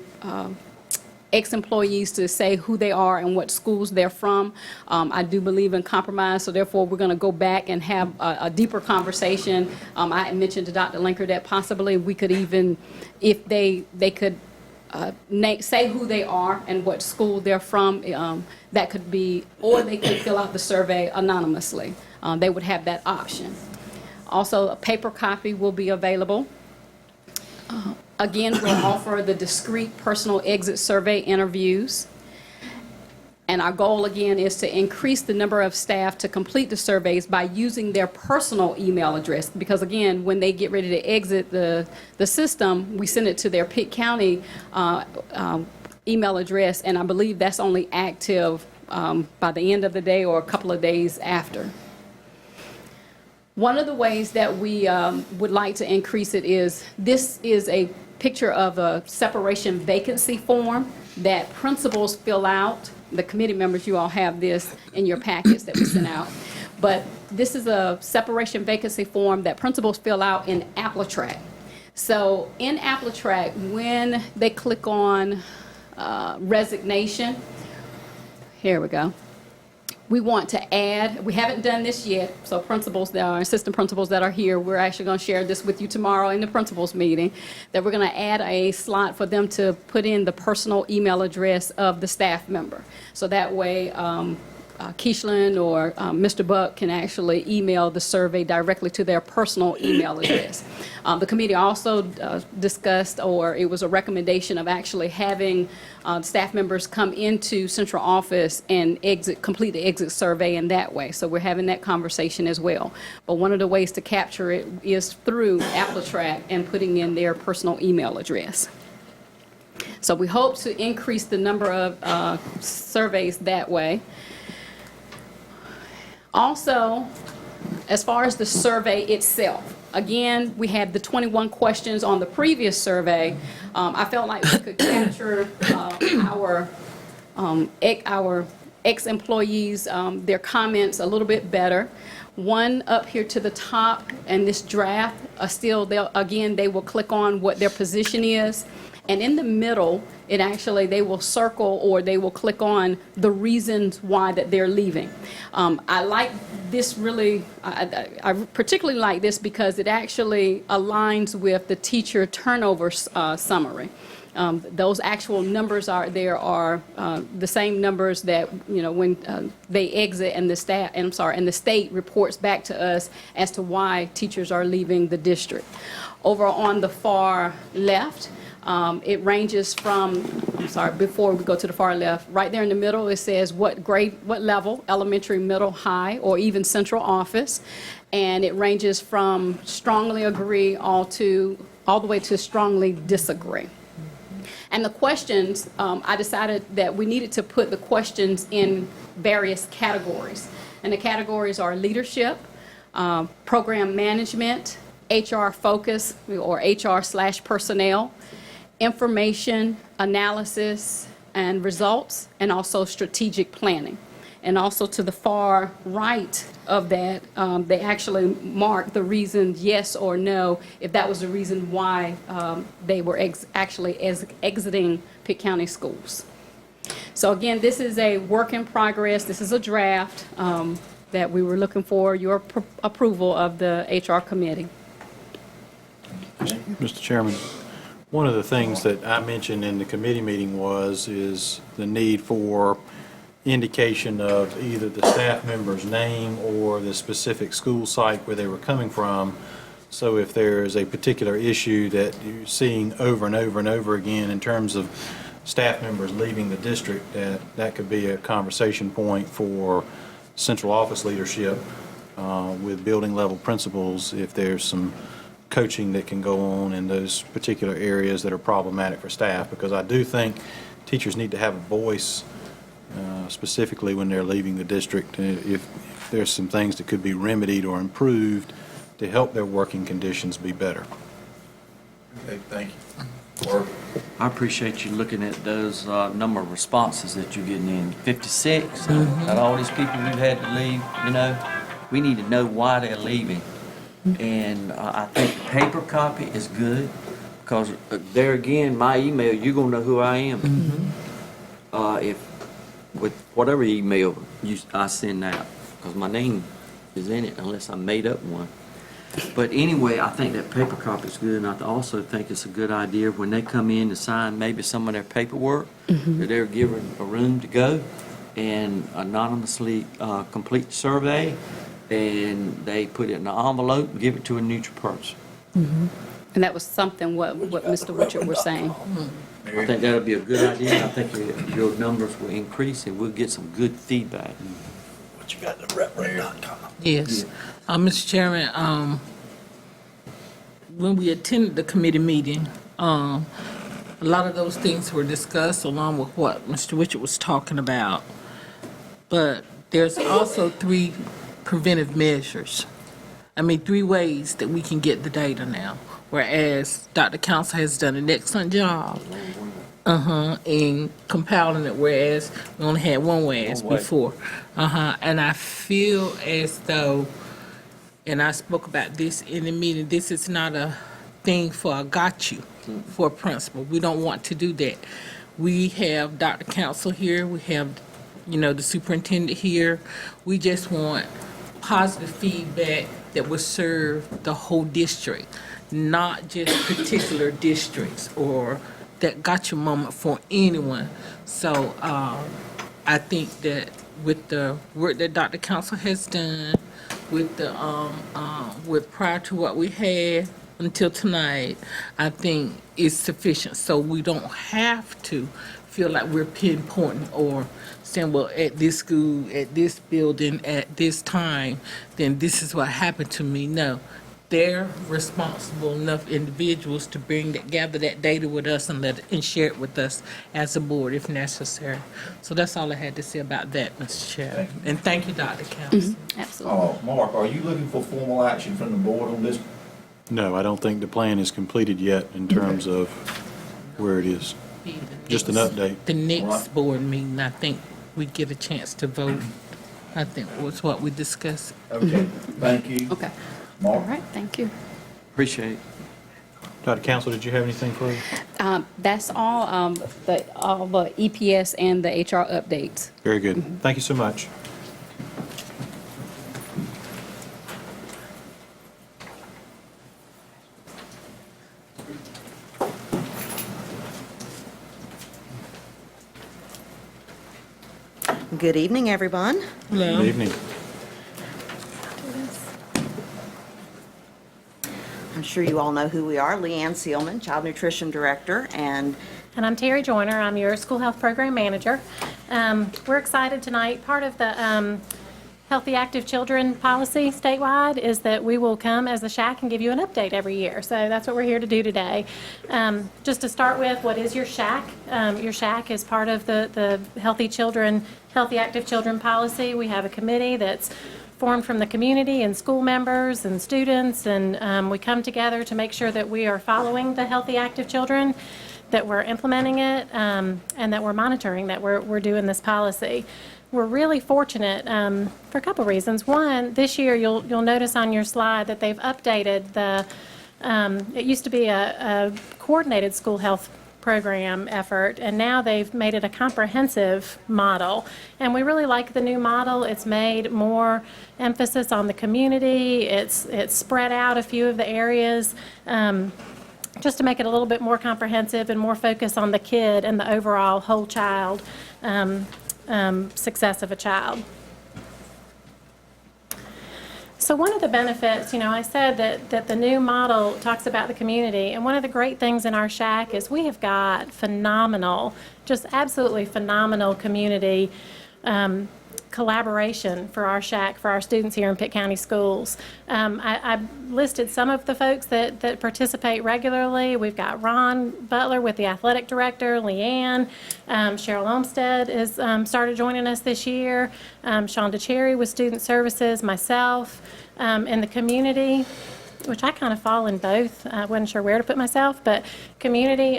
ex-employees to say who they are and what schools they're from. I do believe in compromise, so therefore we're going to go back and have a deeper conversation. I mentioned to Dr. Linker that possibly we could even, if they could say who they are and what school they're from, that could be, or they could fill out the survey anonymously. They would have that option. Also, a paper copy will be available. Again, we'll offer the discrete personal exit survey interviews. And our goal, again, is to increase the number of staff to complete the surveys by using their personal email address. Because, again, when they get ready to exit the system, we send it to their Pitt County email address, and I believe that's only active by the end of the day or a couple of days after. One of the ways that we would like to increase it is, this is a picture of a separation vacancy form that principals fill out. The committee members, you all have this in your packets that we sent out. But this is a separation vacancy form that principals fill out in AppleTrack. So in AppleTrack, when they click on resignation, here we go. We want to add, we haven't done this yet, so principals that are, assistant principals that are here, we're actually going to share this with you tomorrow in the principals meeting, that we're going to add a slot for them to put in the personal email address of the staff member. So that way, Keishlan or Mr. Buck can actually email the survey directly to their personal email address. The committee also discussed, or it was a recommendation of actually having staff members come into central office and complete the exit survey in that way. So we're having that conversation as well. But one of the ways to capture it is through AppleTrack and putting in their personal email address. So we hope to increase the number of surveys that way. Also, as far as the survey itself, again, we had the 21 questions on the previous survey. I felt like we could capture our ex-employees, their comments a little bit better. One up here to the top, and this draft, still, they will click on what their position is. And in the middle, they will circle or they will click on the reasons why that they're leaving. I like this really, I particularly like this because it actually aligns with the teacher turnover summary. Those actual numbers are the same numbers that, when they exit and the state reports back to us as to why teachers are leaving the district. Over on the far left, it ranges from, before we go to the far left, right there in the middle, it says what grade, what level, elementary, middle, high, or even central office. And it ranges from strongly agree all the way to strongly disagree. And the questions, I decided that we needed to put the questions in various categories. And the categories are leadership, program management, HR focus, or HR/personnel, information, analysis, and results, and also strategic planning. And also to the far right of that, they actually mark the reasons yes or no, if that was the reason why they were actually exiting Pitt County schools. So again, this is a work in progress. This is a draft that we were looking for your approval of the HR committee. Mr. Chairman, one of the things that I mentioned in the committee meeting is the need for indication of either the staff member's name or the specific school site where they were coming from. So if there's a particular issue that you're seeing over and over and over again in terms of staff members leaving the district, that could be a conversation point for central office leadership with building level principals if there's some coaching that can go on in those particular areas that are problematic for staff, because I do think teachers need to have a voice specifically when they're leaving the district. If there's some things that could be remedied or improved to help their working conditions be better. Okay, thank you. I appreciate you looking at those number of responses that you're getting in. 56, out of all these people who had to leave, we need to know why they're leaving. And I think the paper copy is good because there again, my email, you're going to know who I am. If with whatever email I send out, because my name is in it unless I made up one. But anyway, I think that paper copy is good, and I also think it's a good idea when they come in to sign maybe some of their paperwork, that they're given a room to go and anonymously complete the survey, and they put it in an envelope and give it to a neutral person. And that was something what Mr. Richard was saying. I think that'll be a good idea. I think your numbers will increase and we'll get some good feedback. What you got, the reprint.com? Yes. Mr. Chairman, when we attended the committee meeting, a lot of those things were discussed along with what Mr. Richard was talking about. But there's also 3 preventive measures 3 ways that we can get the data now. Whereas Dr. Council has done an excellent job in compiling it, whereas we only had one whereas before. And I feel as though, and I spoke about this in the meeting, this is not a thing for a got you for a principal. We don't want to do that. We have Dr. Council here, we have, the superintendent here. We just want positive feedback that will serve the whole district, not just particular districts or that gotcha moment for anyone. So I think that with the work that Dr. Council has done, with the with prior to what we had until tonight, I think is sufficient. So we don't have to feel like we're pinpointing or saying, well, at this school, at this building, at this time, then this is what happened to me. No. They're responsible enough individuals to gather that data with us and share it with us as a board if necessary. So that's all I had to say about that, Mr. Chair. And thank you, Dr. Council. Absolutely. Mark, are you looking for formal action from the board on this? No, I don't think the plan is completed yet in terms of where it is. Just an update. The next board meeting, I think we get a chance to vote. I think was what we discussed. Okay, thank you. Okay. Mark? All right, thank you. Appreciate it. Dr. Council, did you have anything further? That's all, all the EPS and the HR updates. Very good. Thank you so much. Good evening, everyone. Hello. Good evening. I'm sure you all know who we are. Leanne Seelman, Child Nutrition Director, and I'm Terry Joyner. I'm your School Health Program Manager. We're excited tonight. Part of the Healthy Active Children policy statewide is that we will come as the SHAC and give you an update every year. So that's what we're here to do today. Just to start with, what is your SHAC? Your SHAC is part of the Healthy Active Children policy. We have a committee that's formed from the community and school members and students, and we come together to make sure that we are following the Healthy Active Children, that we're implementing it, and that we're monitoring that we're doing this policy. We're really fortunate for a couple reasons. One, this year you'll notice on your slide that they've updated the, it used to be a coordinated school health program effort, and now they've made it a comprehensive model. And we really like the new model. It's made more emphasis on the community. It's spread out a few of the areas just to make it a little bit more comprehensive and more focus on the kid and the overall whole child success of a child. So one of the benefits, I said that the new model talks about the community, and one of the great things in our SHAC is we have got phenomenal, just absolutely phenomenal community collaboration for our SHAC, for our students here in Pitt County Schools. I listed some of the folks that participate regularly. We've got Ron Butler with the athletic director, Leanne, Cheryl Olmstead has started joining us this year, Shonda Cherry with student services, myself, in the community, which I kind of fall in both. I wasn't sure where to put myself, but community,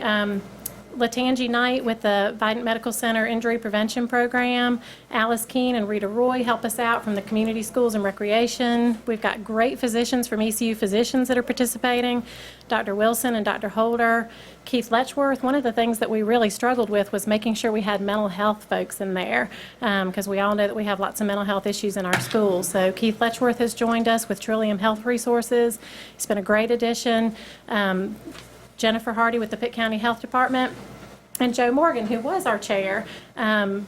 Latangi Knight with the Vidant Medical Center Injury Prevention Program. Alice Keene and Rita Roy help us out from the Community Schools and Recreation. We've got great physicians from ECU Physicians that are participating, Dr. Wilson and Dr. Holder. Keith Letchworth, one of the things that we really struggled with was making sure we had mental health folks in there, because we all know that we have lots of mental health issues in our schools. So Keith Letchworth has joined us with Trillium Health Resources. He's been a great addition. Jennifer Hardy with the Pitt County Health Department, and Jo Morgan, who was our chair.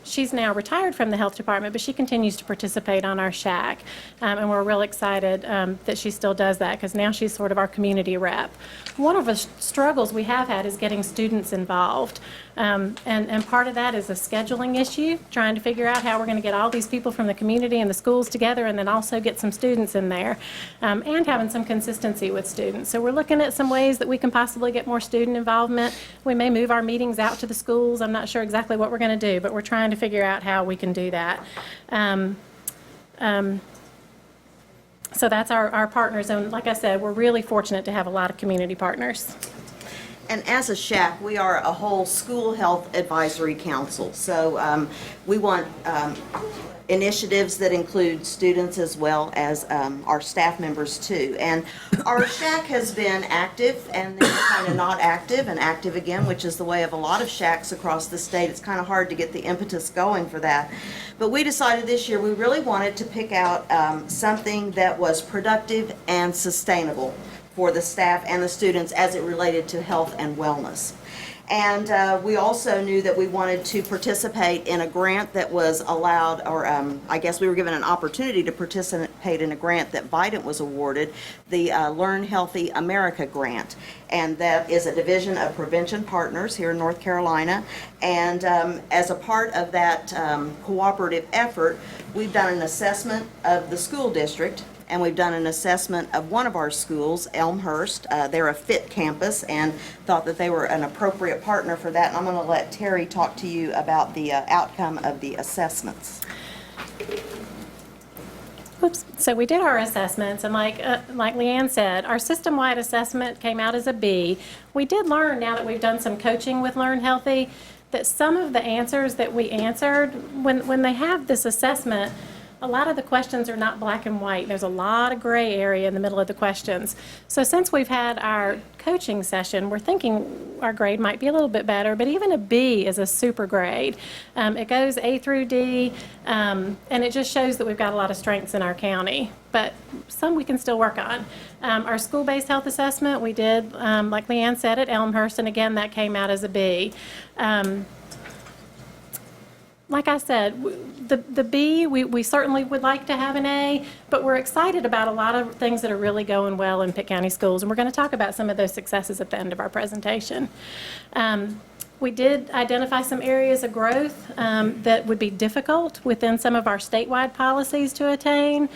She's now retired from the health department, but she continues to participate on our SHAC, and we're real excited that she still does that, because now she's sort of our community rep. One of the struggles we have had is getting students involved, and part of that is a scheduling issue, trying to figure out how we're going to get all these people from the community and the schools together, and then also get some students in there, and having some consistency with students. So we're looking at some ways that we can possibly get more student involvement. We may move our meetings out to the schools. I'm not sure exactly what we're going to do, but we're trying to figure out how we can do that. So that's our partners, and like I said, we're really fortunate to have a lot of community partners. And as a SHAC, we are a whole school health advisory council. So we want initiatives that include students as well as our staff members too. And our SHAC has been active and then kind of not active and active again, which is the way of a lot of SHACs across the state. It's kind of hard to get the impetus going for that. But we decided this year we really wanted to pick out something that was productive and sustainable for the staff and the students as it related to health and wellness. And we also knew that we wanted to participate in a grant that was allowed, or I guess we were given an opportunity to participate in a grant that Vidant was awarded, the Learn Healthy America grant. And that is a division of Prevention Partners here in North Carolina. And as a part of that cooperative effort, we've done an assessment of the school district, and we've done an assessment of one of our schools, Elmhurst. They're a fit campus, and thought that they were an appropriate partner for that. And I'm going to let Terry talk to you about the outcome of the assessments. Oops. So we did our assessments, and like Leanne said, our system-wide assessment came out as a B. We did learn, now that we've done some coaching with Learn Healthy, that some of the answers that we answered, when they have this assessment, a lot of the questions are not black and white. There's a lot of gray area in the middle of the questions. So since we've had our coaching session, we're thinking our grade might be a little bit better, but even a B is a super grade. It goes A through D, and it just shows that we've got a lot of strengths in our county, but some we can still work on. Our school-based health assessment, we did, like Leanne said, at Elmhurst, and again, that came out as a B. Like I said, the B, we certainly would like to have an A, but we're excited about a lot of things that are really going well in Pitt County Schools, and we're going to talk about some of those successes at the end of our presentation. We did identify some areas of growth that would be difficult within some of our statewide policies to attain.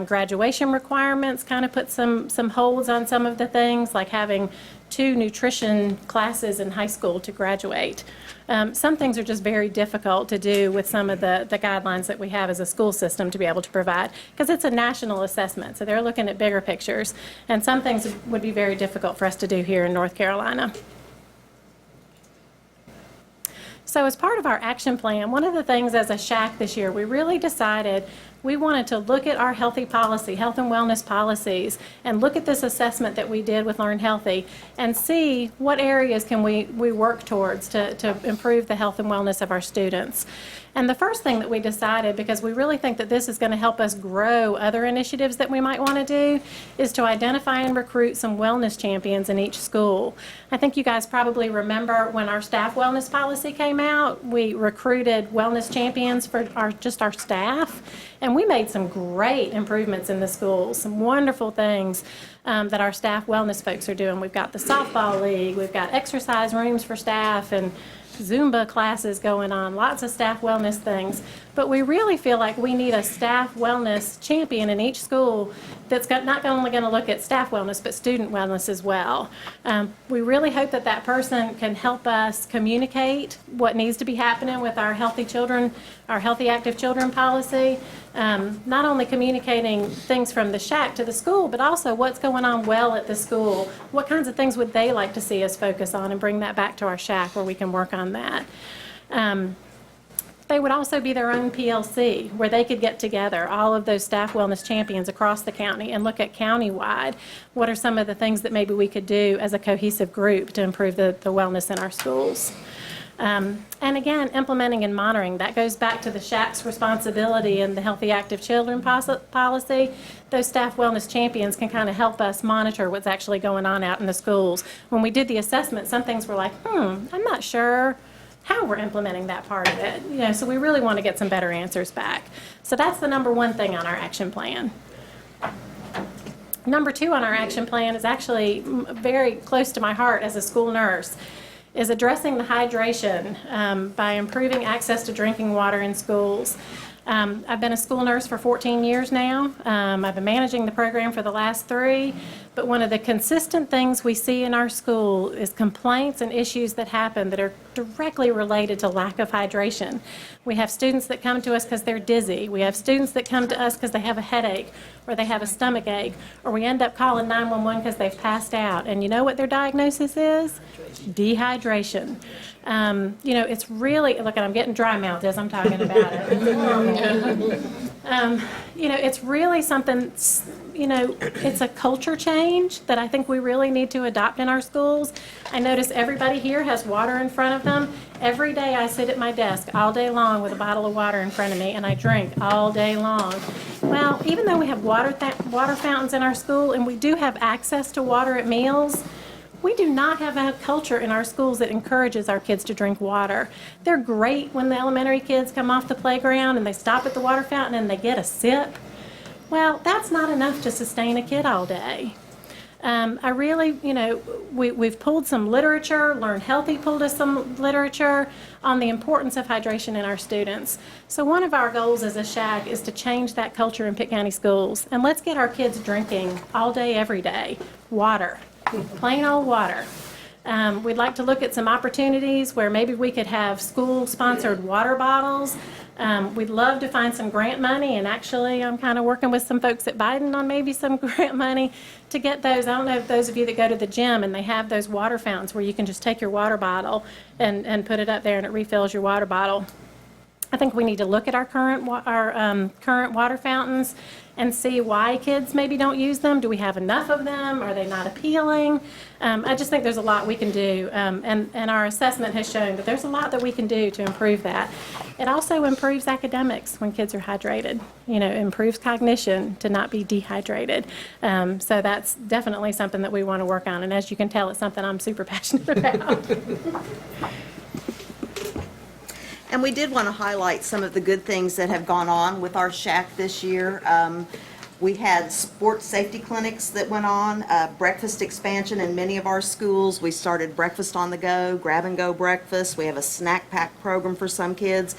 Graduation requirements kind of put some holds on some of the things, like having 2 nutrition classes in high school to graduate. Some things are just very difficult to do with some of the guidelines that we have as a school system to be able to provide, because it's a national assessment, so they're looking at bigger pictures, and some things would be very difficult for us to do here in North Carolina. So as part of our action plan, one of the things as a SHAC this year, we really decided we wanted to look at our healthy policy, health and wellness policies, and look at this assessment that we did with Learn Healthy and see what areas can we work towards to improve the health and wellness of our students. And the first thing that we decided, because we really think that this is going to help us grow other initiatives that we might want to do, is to identify and recruit some wellness champions in each school. I think you guys probably remember when our staff wellness policy came out, we recruited wellness champions for our staff, and we made some great improvements in the schools, some wonderful things that our staff wellness folks are doing. We've got the softball league, we've got exercise rooms for staff, and Zumba classes going on, lots of staff wellness things. But we really feel like we need a staff wellness champion in each school that's not only going to look at staff wellness, but student wellness as well. We really hope that that person can help us communicate what needs to be happening with our healthy children, our healthy active children policy. Not only communicating things from the SHAC to the school, but also what's going on well at the school. What kinds of things would they like to see us focus on, and bring that back to our SHAC where we can work on that. They would also be their own PLC, where they could get together, all of those staff wellness champions across the county, and look at county-wide. What are some of the things that maybe we could do as a cohesive group to improve the wellness in our schools? And again, implementing and monitoring, that goes back to the SHAC's responsibility and the Healthy Active Children policy. Those staff wellness champions can kind of help us monitor what's actually going on out in the schools. When we did the assessment, some things were like, I'm not sure how we're implementing that part of it. So we really want to get some better answers back. So that's the number one thing on our action plan. Number 2 on our action plan is actually very close to my heart as a school nurse, is addressing the hydration by improving access to drinking water in schools. I've been a school nurse for 14 years now. I've been managing the program for the last 3, But one of the consistent things we see in our school is complaints and issues that happen that are directly related to lack of hydration. We have students that come to us because they're dizzy. We have students that come to us because they have a headache or they have a stomach ache, or we end up calling 911 because they've passed out. And you know what their diagnosis is? Dehydration. You know, it's really, look, I'm getting dry mouthed as I'm talking about it. You know, it's really something, you know, it's a culture change that I think we really need to adopt in our schools. I notice everybody here has water in front of them. Every day I sit at my desk all day long with a bottle of water in front of me, and I drink all day long. Well, even though we have water fountains in our school and we do have access to water at meals, we do not have a culture in our schools that encourages our kids to drink water. They're great when the elementary kids come off the playground and they stop at the water fountain and they get a sip. Well, that's not enough to sustain a kid all day. I really, you know, we've pulled some literature, Learn Healthy pulled us some literature on the importance of hydration in our students. So one of our goals as a SHAC is to change that culture in Pitt County schools. And let's get our kids drinking all day, every day, water. Plain old water. We'd like to look at some opportunities where maybe we could have school-sponsored water bottles. We'd love to find some grant money, and actually I'm kind of working with some folks at Biden on maybe some grant money to get those. I don't know if those of you that go to the gym and they have those water fountains where you can just take your water bottle and put it up there and it refills your water bottle. I think we need to look at our current water fountains and see why kids maybe don't use them. Do we have enough of them? Are they not appealing? I just think there's a lot we can do, and our assessment has shown that there's a lot that we can do to improve that. It also improves academics when kids are hydrated. You know, improves cognition to not be dehydrated. So that's definitely something that we want to work on, and as you can tell, it's something I'm super passionate about. And we did want to highlight some of the good things that have gone on with our SHAC this year. We had sports safety clinics that went on, breakfast expansion in many of our schools. We started breakfast on the go, grab-and-go breakfast. We have a snack pack program for some kids.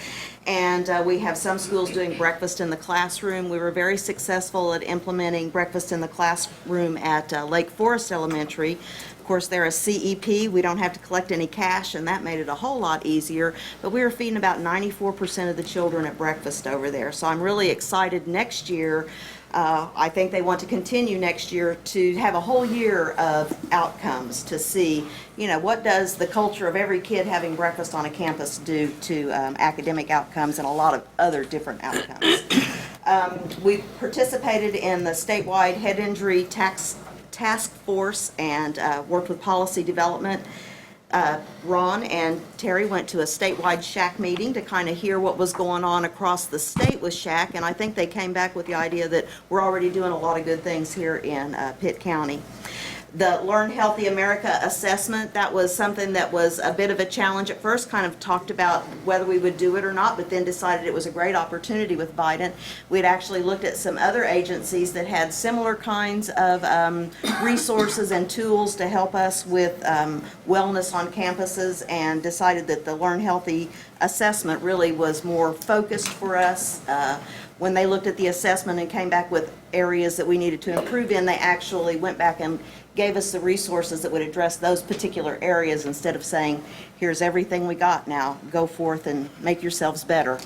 And we have some schools doing breakfast in the classroom. We were very successful at implementing breakfast in the classroom at Lake Forest Elementary. Of course, they're a CEP. We don't have to collect any cash, and that made it a whole lot easier. But we were feeding about 94% of the children at breakfast over there. So I'm really excited next year. I think they want to continue next year to have a whole year of outcomes to see, you know, what does the culture of every kid having breakfast on a campus do to academic outcomes and a lot of other different outcomes. We participated in the statewide head injury task force and worked with policy development. Ron and Terry went to a statewide SHAC meeting to kind of hear what was going on across the state with SHAC, and I think they came back with the idea that we're already doing a lot of good things here in Pitt County. The Learn Healthy America assessment, that was something that was a bit of a challenge at first, kind of talked about whether we would do it or not, but then decided it was a great opportunity with Biden. We'd actually looked at some other agencies that had similar kinds of resources and tools to help us with wellness on campuses, and decided that the Learn Healthy assessment really was more focused for us. When they looked at the assessment and came back with areas that we needed to improve in, they actually went back and gave us the resources that would address those particular areas instead of saying, here's everything we got, now go forth and make yourselves better.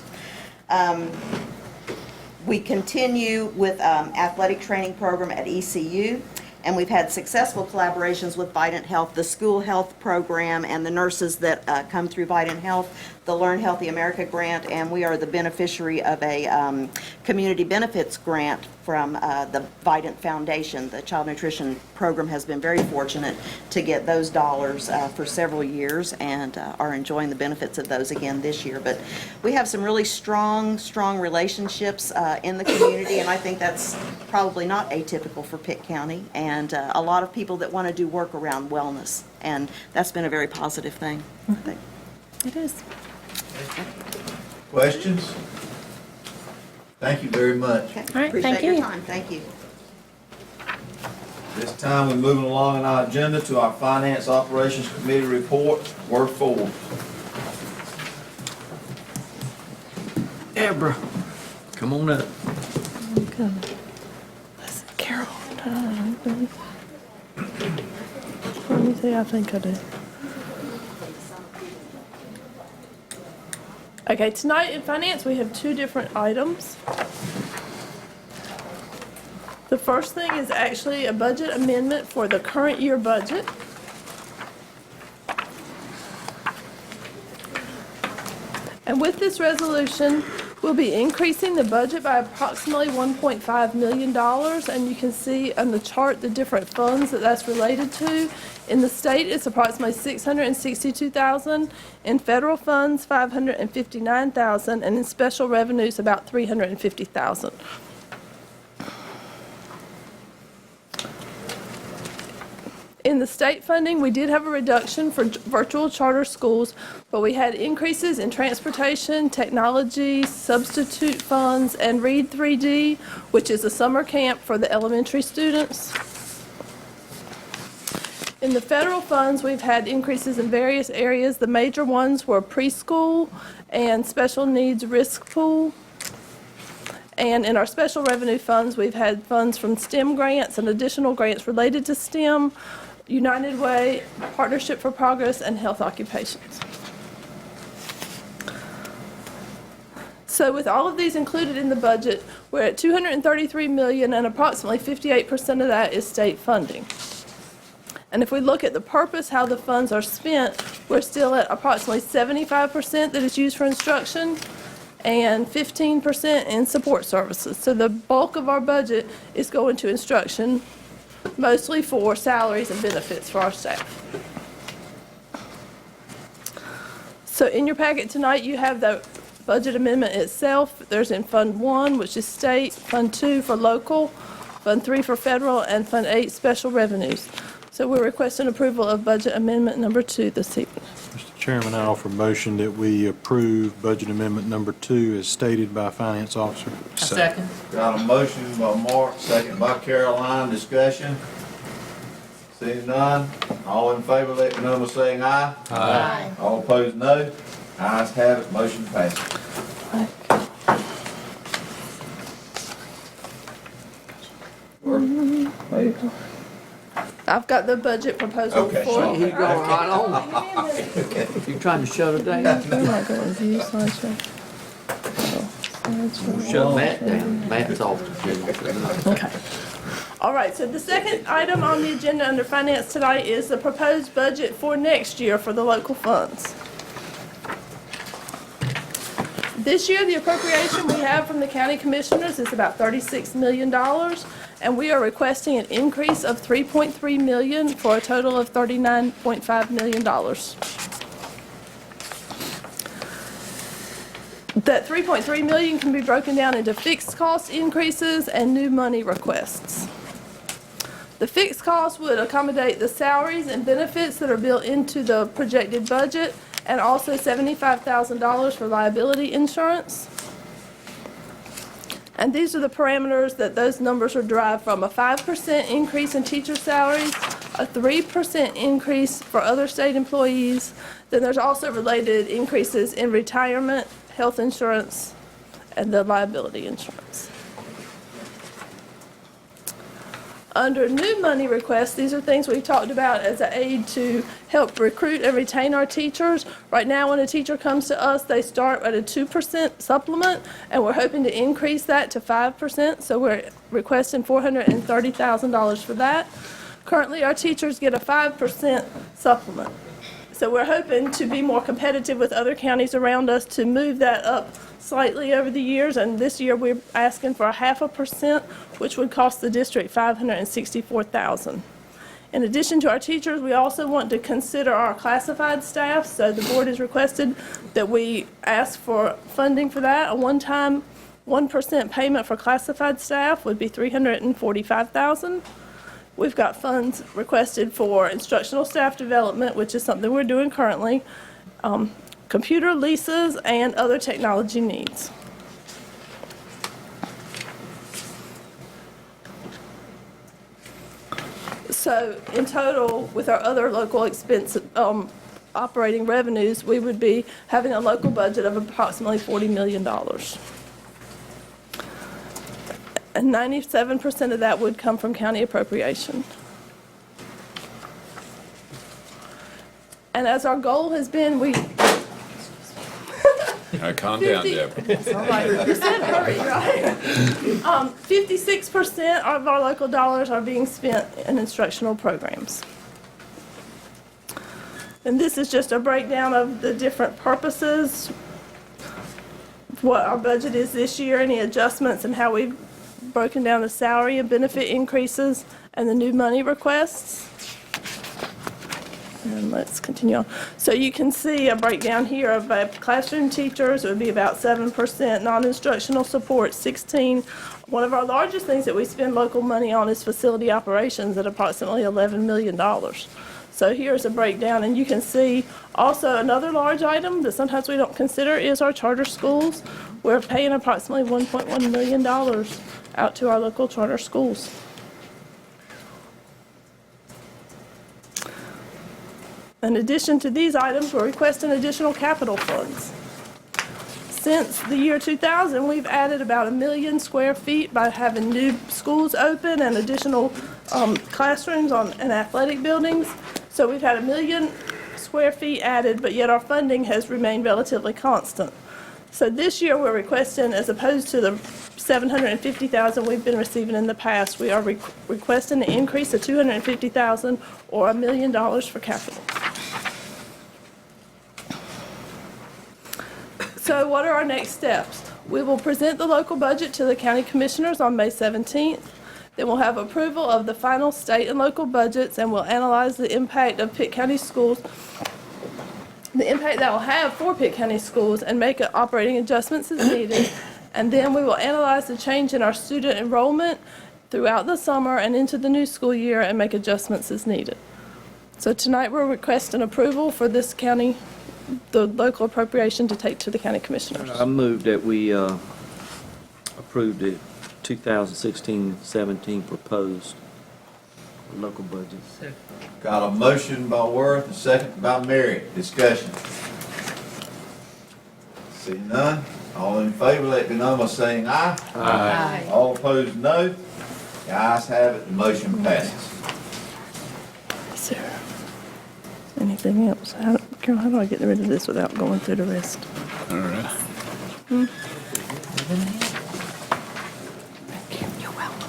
We continue with athletic training program at ECU, and we've had successful collaborations with Vidant Health, the school health program, and the nurses that come through Vidant Health, the Learn Healthy America grant, and we are the beneficiary of a community benefits grant from the Vidant Foundation. The Child Nutrition Program has been very fortunate to get those dollars for several years, and are enjoying the benefits of those again this year. But we have some really strong relationships in the community, and I think that's probably not atypical for Pitt County, and a lot of people that want to do work around wellness, and that's been a very positive thing, I think. It is. Questions? Thank you very much. All right, Appreciate thank your you. time. Thank you. This time we're moving along in our agenda to our Finance Operations Committee report, Ward 4. Deborah, come on up. Carol. Yeah, I think I do. Okay, tonight in finance, we have two different items. The first thing is actually a budget amendment for the current year budget. And with this resolution, we'll be increasing the budget by approximately $1.5 million. And you can see on the chart the different funds that that's related to. In the state, it's approximately $662,000. In federal funds, $559,000. And in special revenues, about $350,000. In the state funding, we did have a reduction for virtual charter schools, but we had increases in transportation, technology, substitute funds, and Read 3D, which is a summer camp for the elementary students. In the federal funds, we've had increases in various areas. The major ones were preschool and special needs risk pool. And in our special revenue funds, we've had funds from STEM grants and additional grants related to STEM, United Way, Partnership for Progress, and Health Occupations. So with all of these included in the budget, we're at $233 million, and approximately 58% of that is state funding. And if we look at the purpose, how the funds are spent, we're still at approximately 75% that is used for instruction and 15% in support services. So the bulk of our budget is going to instruction, mostly for salaries and benefits for our staff. So in your packet tonight, you have the budget amendment itself. There's in Fund 1, which is state, Fund 2 for local, Fund 3 for federal, and Fund 8 special revenues. So we're requesting approval of budget amendment number 2 this evening. Mr. Chairman, I offer a motion that we approve budget amendment number 2 as stated by Finance Officer. Second. Got a motion by Mark, second by Caroline. Discussion? Seeing none, all in favor, let me know by saying aye. Aye. All opposed, no. Ayes have it, motion passes. I've got the budget proposal Okay. for He's going right on. You trying to shut it down? Oh my God, view slideshow. Shut Matt down. Matt's off the agenda. Okay. All right, so the second item on the agenda under finance tonight is the proposed budget for next year for the local funds. This year, the appropriation we have from the county commissioners is about $36 million, and we are requesting an increase of $3.3 million for a total of $39.5 million. That $3.3 million can be broken down into fixed cost increases and new money requests. The fixed costs would accommodate the salaries and benefits that are built into the projected budget, and also $75,000 for liability insurance. And these are the parameters that those numbers are derived from: a 5% increase in teacher salaries, a 3% increase for other state employees. Then there's also related increases in retirement, health insurance, and the liability insurance. Under new money requests, these are things we've talked about as an aid to help recruit and retain our teachers. Right now, when a teacher comes to us, they start at a 2% supplement, and we're hoping to increase that to 5%, so we're requesting $430,000 for that. Currently, our teachers get a 5% supplement. So we're hoping to be more competitive with other counties around us to move that up slightly over the years, and this year we're asking for a 0.5%, which would cost the district $564,000. In addition to our teachers, we also want to consider our classified staff, so the board has requested that we ask for funding for that. A one-time 1% payment for classified staff would be $345,000. We've got funds requested for instructional staff development, which is something we're doing currently, computer leases, and other technology needs. So in total, with our other local expense operating revenues, we would be having a local budget of approximately $40 million. And 97% of that would come from county appropriation. And as our goal has been, we, Calm down, Deborah. all right, you said hurry, right? 56% of our local dollars are being spent in instructional programs. And this is just a breakdown of the different purposes, what our budget is this year, any adjustments, and how we've broken down the salary and benefit increases and the new money requests. And let's continue on. So you can see a breakdown here of classroom teachers, it would be about 7%, non-instructional support, 16. One of our largest things that we spend local money on is facility operations at approximately $11 million. So here's a breakdown, and you can see also another large item that sometimes we don't consider is our charter schools. We're paying approximately $1.1 million out to our local charter schools. In addition to these items, we're requesting additional capital funds. Since the year 2000, we've added about 1 million square feet by having new schools open and additional classrooms and athletic buildings. So we've had 1 million square feet added, but yet our funding has remained relatively constant. So this year we're requesting, as opposed to the $750,000 we've been receiving in the past, we are requesting an increase of $250,000 or $1 million for capital. So what are our next steps? We will present the local budget to the county commissioners on May 17th. Then we'll have approval of the final state and local budgets, and we'll analyze the impact of Pitt County schools, the impact that will have for Pitt County schools, and make operating adjustments as needed. And then we will analyze the change in our student enrollment throughout the summer and into the new school year and make adjustments as needed. So tonight we're requesting approval for this county, the local appropriation to take to the county commissioners. I move that we approve the 2016-17 proposed local budgets. Got a motion by Worth, a second by Merritt. Discussion. See none? All in favor, let me know by saying aye. Aye. All opposed, no. The ayes have it, the motion passes. Is there anything else? Carol, how do I get rid of this without going through the rest? All right. You're welcome.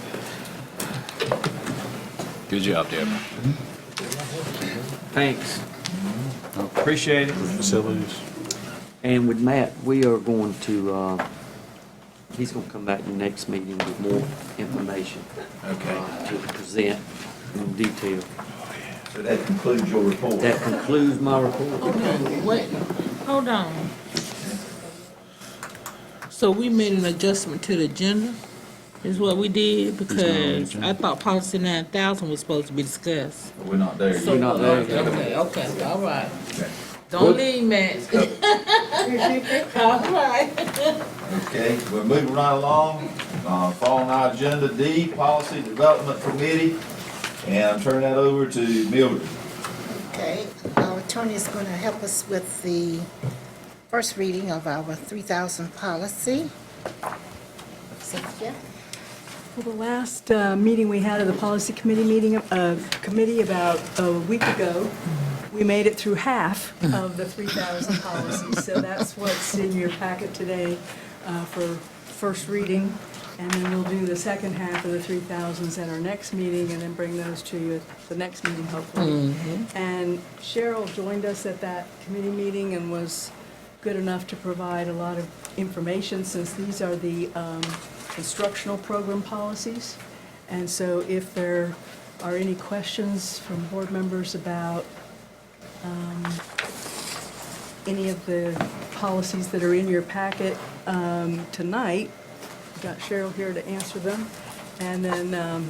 Good job, Deborah. Thanks. Appreciate it. Facilities. And with Matt, we are going to, he's going to come back to the next meeting with more information. Okay. To present in detail. So that concludes your report. That concludes my report. Okay, wait, hold on. So we made an adjustment to the agenda, is what we did, because I thought policy 9,000 was supposed to be discussed. We're not there yet. So- We're not there yet. Okay, all right. Okay. Don't leave, Matt. All right. Okay, we're moving right along. Following our agenda, D, Policy Development Committee. And I'm turning that over to Mildred. Okay, our attorney is going to help us with the first reading of our 3,000 policy. Cynthia? Well, the last meeting we had of the policy committee committee about a week ago, we made it through half of the 3,000 policies. So that's what's in your packet today for first reading. And then we'll do the second half of the 3,000s at our next meeting and then bring those to you at the next meeting, hopefully. And Cheryl joined us at that committee meeting and was good enough to provide a lot of information, since these are the instructional program policies. And so if there are any questions from board members about any of the policies that are in your packet tonight, we've got Cheryl here to answer them. And then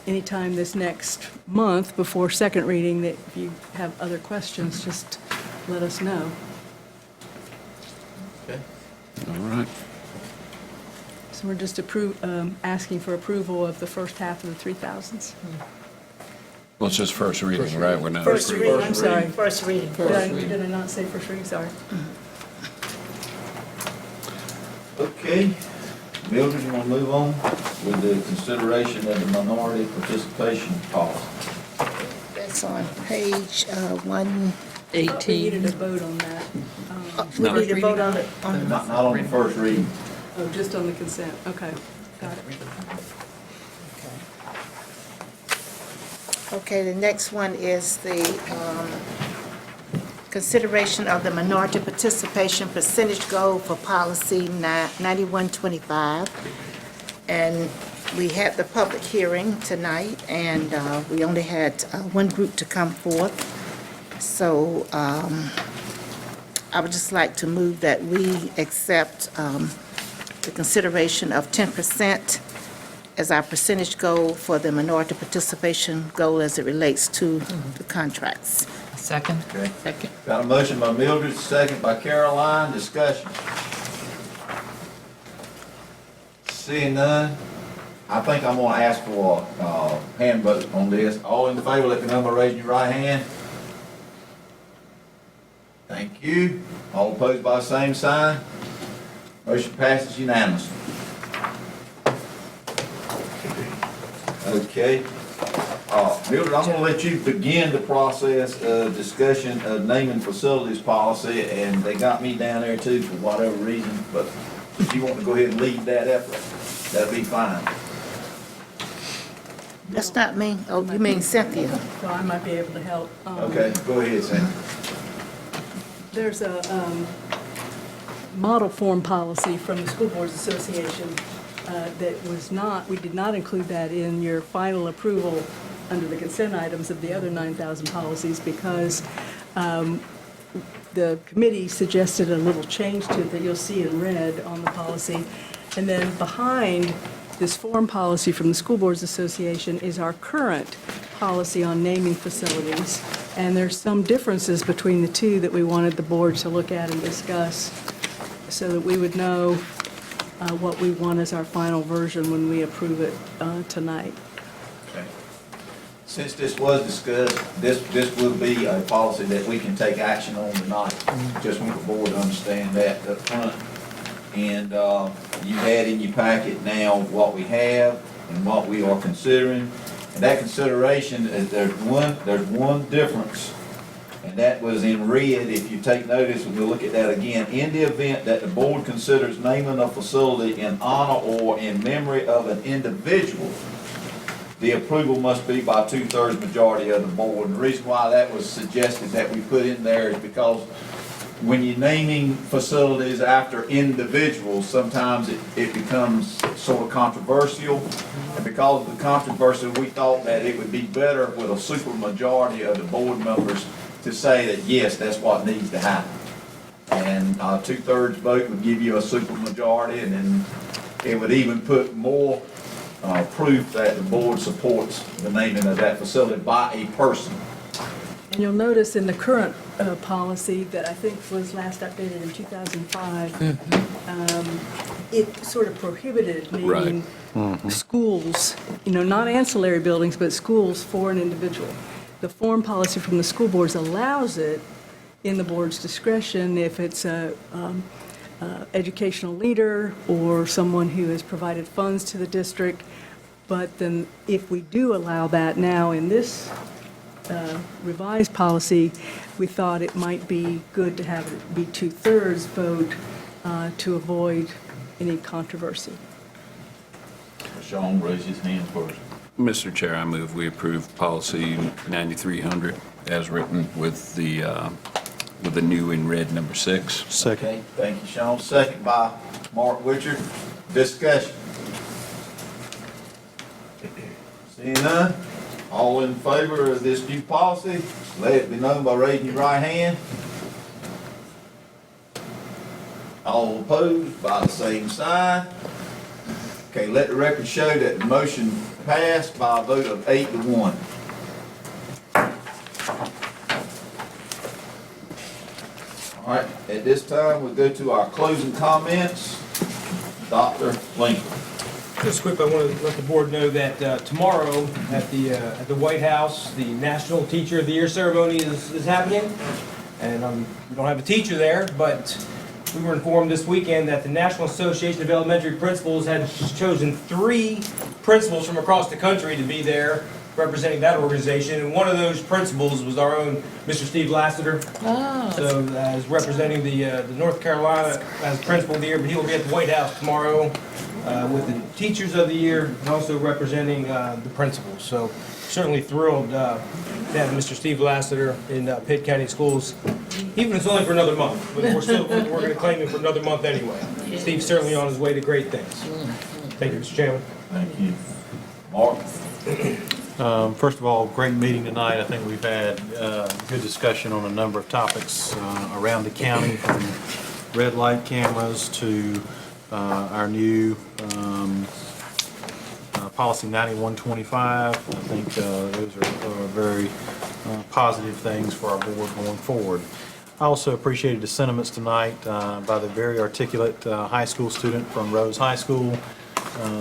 anytime this next month before second reading, that if you have other questions, just let us know. Okay. All right. So we're just asking for approval of the first half of the 3,000s. Well, it's just first reading, right? We're not. First reading, I'm sorry. First reading. Did I not say first reading? Sorry. Okay, Mildred, you want to move on with the consideration of the minority participation policy? That's on page 1. We needed a vote on that. We need to vote on it. Not on the first reading. Oh, just on the consent, okay, got it. Okay, the next one is the consideration of the minority participation percentage goal for policy 9125. And we had the public hearing tonight, and we only had one group to come forth. So I would just like to move that we accept the consideration of 10% as our percentage goal for the minority participation goal as it relates to the contracts. Second. Okay. Second. Got a motion by Mildred, second by Caroline. Discussion. Seeing none, I think I'm gonna ask for a hand vote on this. All in favor, let me know by raising your right hand. Thank you. All opposed by the same sign. Motion passes unanimously. Okay. Mildred, I'm gonna let you begin the process of discussion of naming facilities policy, and they got me down there too for whatever reason, but if you want to go ahead and lead that effort, that'd be fine. That's not me. Oh, you mean Cynthia? So I might be able to help. Okay, go ahead, Sam. There's a model form policy from the School Boards Association that was not, we did not include that in your final approval under the consent items of the other 9,000 policies because the committee suggested a little change to it that you'll see in red on the policy. And then behind this form policy from the School Boards Association is our current policy on naming facilities. And there's some differences between the two that we wanted the board to look at and discuss so that we would know what we want as our final version when we approve it tonight. Okay. Since this was discussed, this will be a policy that we can take action on tonight. Just want the board to understand that up front. And you had in your packet now what we have and what we are considering. And that consideration is there's one difference, and that was in red. If you take notice, and we'll look at that again. In the event that the board considers naming a facility in honor or in memory of an individual, the approval must be by 2/3 majority of the board. And the reason why that was suggested that we put in there is because when you're naming facilities after individuals, sometimes it becomes sort of controversial. And because of the controversy, we thought that it would be better with a super majority of the board members to say that, yes, that's what needs to happen. And a 2/3 vote would give you a super majority, and then it would even put more proof that the board supports the naming of that facility by a person. And you'll notice in the current policy that I think was last updated in 2005, it sort of prohibited naming schools, not ancillary buildings, but schools for an individual. The form policy from the school boards allows it in the board's discretion if it's a educational leader or someone who has provided funds to the district. But then if we do allow that now in this revised policy, we thought it might be good to have it be 2/3 vote to avoid any controversy. Sean raised his hand first. Mr. Chair, I move we approve policy 9300 as written with the new in red number 6. Second. Okay, thank you, Sean. Second by Mark Richard. Discussion. Seeing none, all in favor of this new policy, let it be known by raising your right hand. All opposed by the same sign. Okay, let the record show that the motion passed by a vote of 8-1. All right, at this time, we'll go to our closing comments. Dr. Lincoln. Just quick, I want to let the board know that tomorrow at the White House, the National Teacher of the Year ceremony is happening. And we don't have a teacher there, but we were informed this weekend that the National Association of Elementary Principals had chosen 3 principals from across the country to be there representing that organization. And one of those principals was our own Mr. Steve Lassiter. So as representing the North Carolina as principal of the year, but he will be at the White House tomorrow with the Teachers of the Year and also representing the principals. So certainly thrilled to have Mr. Steve Lassiter in Pitt County Schools, even if it's only for another month. But we're going to claim him for another month anyway. Steve's certainly on his way to great things. Thank you, Mr. Chairman. Thank you. Mark? First of all, great meeting tonight. I think we've had good discussion on a number of topics around the county, from red light cameras to our new Policy 9125. I think those are very positive things for our board going forward. I also appreciated the sentiments tonight by the very articulate high school student from Rose High School.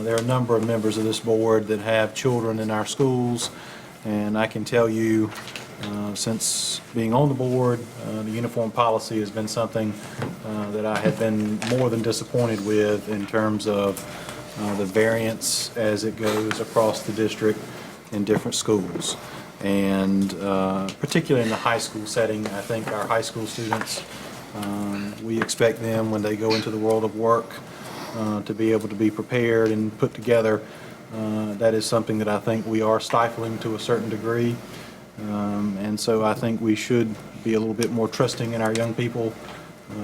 There are a number of members of this board that have children in our schools, and I can tell you, since being on the board, the uniform policy has been something that I have been more than disappointed with in terms of the variance as it goes across the district in different schools. And particularly in the high school setting, I think our high school students, we expect them when they go into the world of work to be able to be prepared and put together. That is something that I think we are stifling to a certain degree. And so I think we should be a little bit more trusting in our young people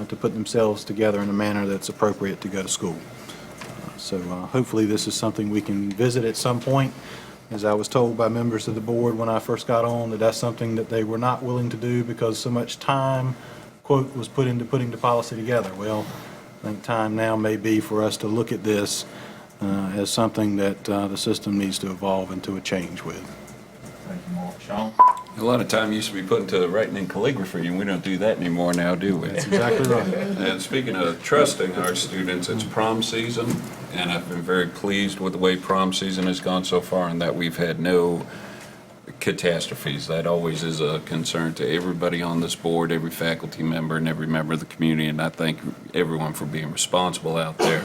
to put themselves together in a manner that's appropriate to go to school. So hopefully this is something we can visit at some point. As I was told by members of the board when I first got on, that that's something that they were not willing to do because so much time, quote, was put into putting the policy together. Well, I think time now may be for us to look at this as something that the system needs to evolve into a change with. Thank you, Mark. Sean? A lot of time used to be put into writing in calligraphy, and we don't do that anymore now, do we? That's exactly right. And speaking of trusting our students, it's prom season, and I've been very pleased with the way prom season has gone so far, and that we've had no catastrophes. That always is a concern to everybody on this board, every faculty member, and every member of the community, and I thank everyone for being responsible out there.